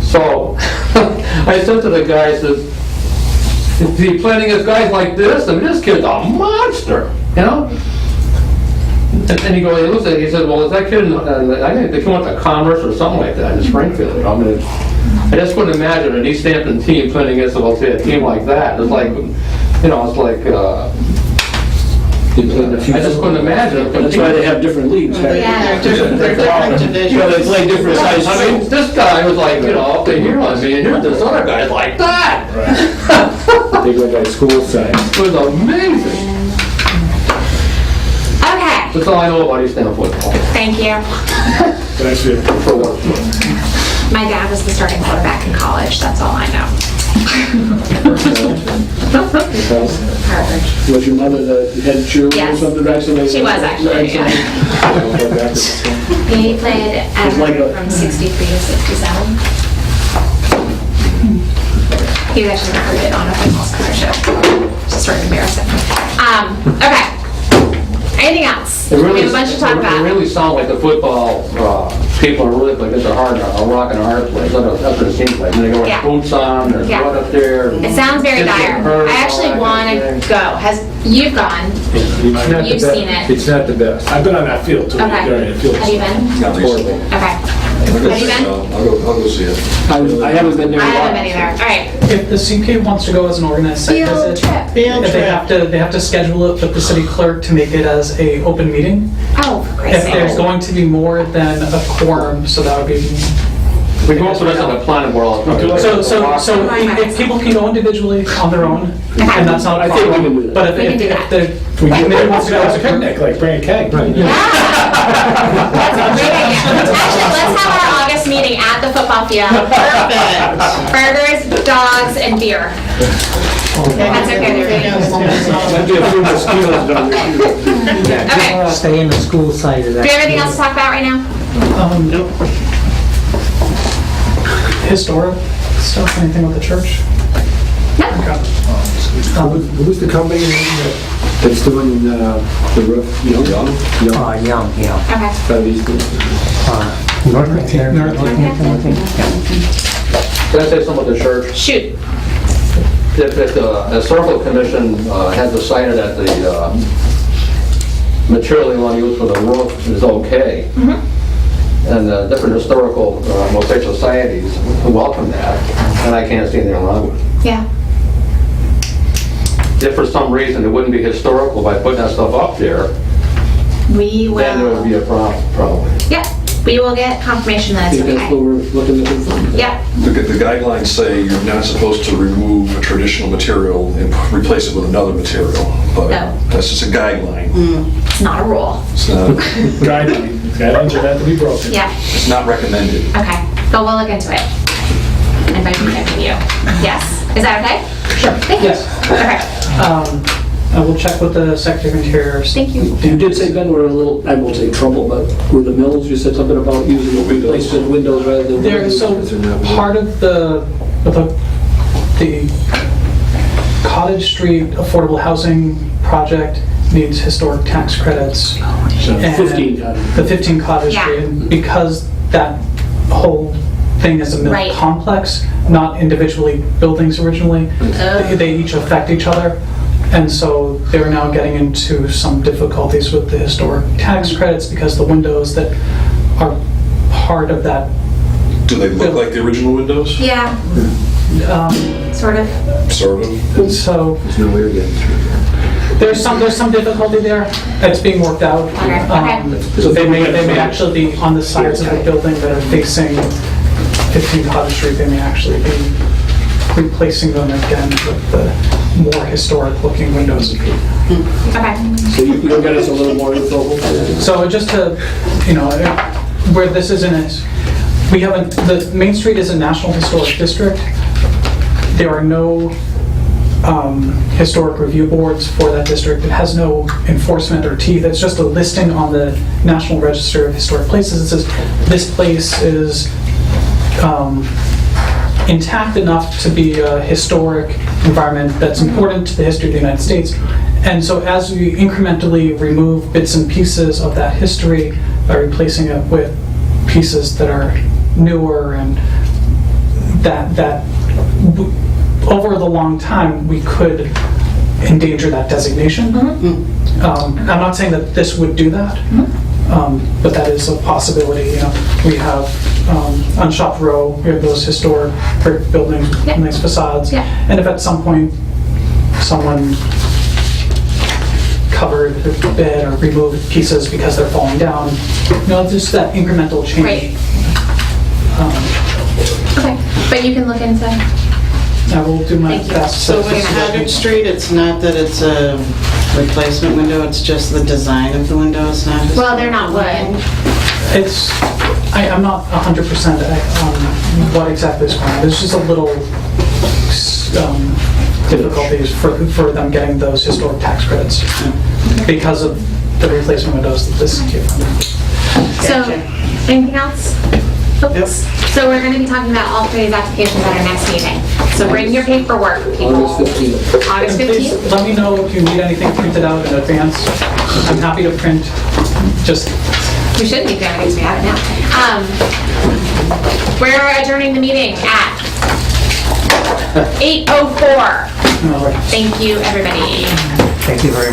So I said to the guy, I said, is he playing against guys like this? I mean, this kid's a monster, you know? And he goes, he looks at it, he said, well, is that kid, I think the kid went to Commerce or something like that in Springfield, you know? I mean, I just couldn't imagine an Easthampton team playing against, well, say, a team like that. It's like, you know, it's like, I just couldn't imagine. That's why they have different leagues. Harry. Yeah. They're different divisions. Yeah, they play different sizes. I mean, this guy was like, you know, up to here on me, and here's this other guy like that. They go by school size. It was amazing. Okay, That's all I know about Easthampton football. thank you. That's it. For what it's worth. My dad was the starting quarterback in college, that's all I know. Harvard. Was your mother the head cheerleader or Yes. something? Actually? She was actually, yeah. He played at It's like Harvard a- from 63 to 67. He was actually recruited on a football scholarship. Just sort of embarrassing. Okay. Anything else? It We really, have a bunch to talk it about. really sounds like the football people are really like it's a rock and a hard place. That's what it seems like. And they go Yeah. with boots on, there's Yeah. blood up there. It sounds very kids get dire. hurt, I actually all want that kind of to thing. go. You've gone. It's not the You've best- seen it. It's not the best. I've been on that field too. Okay. during the field. Have you been? Not recently. Okay. I'll go Have you see- been? I'll go see it. I haven't been there I in a while. haven't been either. All right. If the CPA wants to go as an organized site Field visit, trip. Field if they have to schedule it with the city clerk to make it as a open meeting. Oh, for Christ's If there's sake. going to be more than a quorum, so that would be. We go through this on the planning board. So if people can go individually on their own, and that's not a I think we can do problem. that. But We can do if that. the We can committee wants to go as a picnic, like bring a keg. That's a great idea. Actually, let's have our August meeting at the football field. Perfect. Burgers, dogs, and beer. That's okay. Might be a few mosquitoes down there. Okay. Stay in the school side of Do that. you have anything else to talk about right now? Nope. Historic stuff, anything with the church? Who's the company that's doing the roof? Young? Young, yeah. Okay. Out of Easthampton. Northampton, I think. Can I say something about the church? Shoot. If the historical commission had decided that the material they want to use for the roof is okay, and different historical mosaic societies welcome that, and I can't see anything wrong with it. Yeah. If for some reason it wouldn't be historical by putting that stuff up there, We then there would will. be a problem, probably. Yep. We will get confirmation that I it's think that's what okay. we're looking to do. Yep. The guidelines say you're not supposed to remove a traditional material and replace it with another material, but No. that's just a guideline. It's not a rule. It's not, Guidelines. Guidelines are not to be broken. Yeah. it's not recommended. Okay. But we'll look into it. And by connecting you. Yes. Is that okay? Sure. Thank you. Yes. Okay. I will check with the Secretary of Interior. Thank you. You did say, Ben, we're in a little, I won't say trouble, but were the mills, you said something about using replacement windows rather than... There, so part of the Cottage Street Affordable Housing Project needs historic tax credits. And 15 Cottage. The 15 Cottage Yeah. Street, and because that whole thing is a mill Right. complex, not individually buildings originally, they each affect each other. And so they're now getting into some difficulties with the historic tax credits because the windows that are part of that, Do they look like the original windows? Yeah. Sort of. Sort of. so There's no way of getting through there's some difficulty there. It's being worked out. Okay. So they may actually be on the sides of the building that are facing 15 Cottage Street. They may actually be replacing them again with the more historic looking windows. Okay. So you'll get us a little more info? So just to, where this is the Main Street is a National Historic District. There are no historic review boards for that district. It has no enforcement or teeth. It's just a listing on the National Register of Historic Places. It says this place is intact enough to be a historic environment that's important to the history of the United States. And so as we incrementally remove bits and pieces of that history by replacing it with pieces that are newer and that over the long time, we could endanger that designation. I'm not saying that this would do that, but that is a possibility. We have on Shop Row, we have those historic brick buildings with nice facades. And if at some point someone covered a bit or removed pieces because they're falling down, just that incremental change. Right. Okay. But you can look into. I will do my Thank you. best. So with Cottage Street, it's not that it's a replacement window, it's just the design of the window, it's not? Well, they're not wood. I'm not 100% on what exactly is going on. There's just a little difficulties for them getting those historic tax credits because of the replacement windows that this came from. So, anything else? Oops. So we're going to be talking about all three of these applications at our next meeting. So bring your paperwork, people. August 15th. August And please 15th? let me know if you need anything printed out in advance. I'm happy to print, just, We shouldn't be doing things, we have it now. We're adjourning the meeting at 8:04. Thank you, everybody. Thank you very much.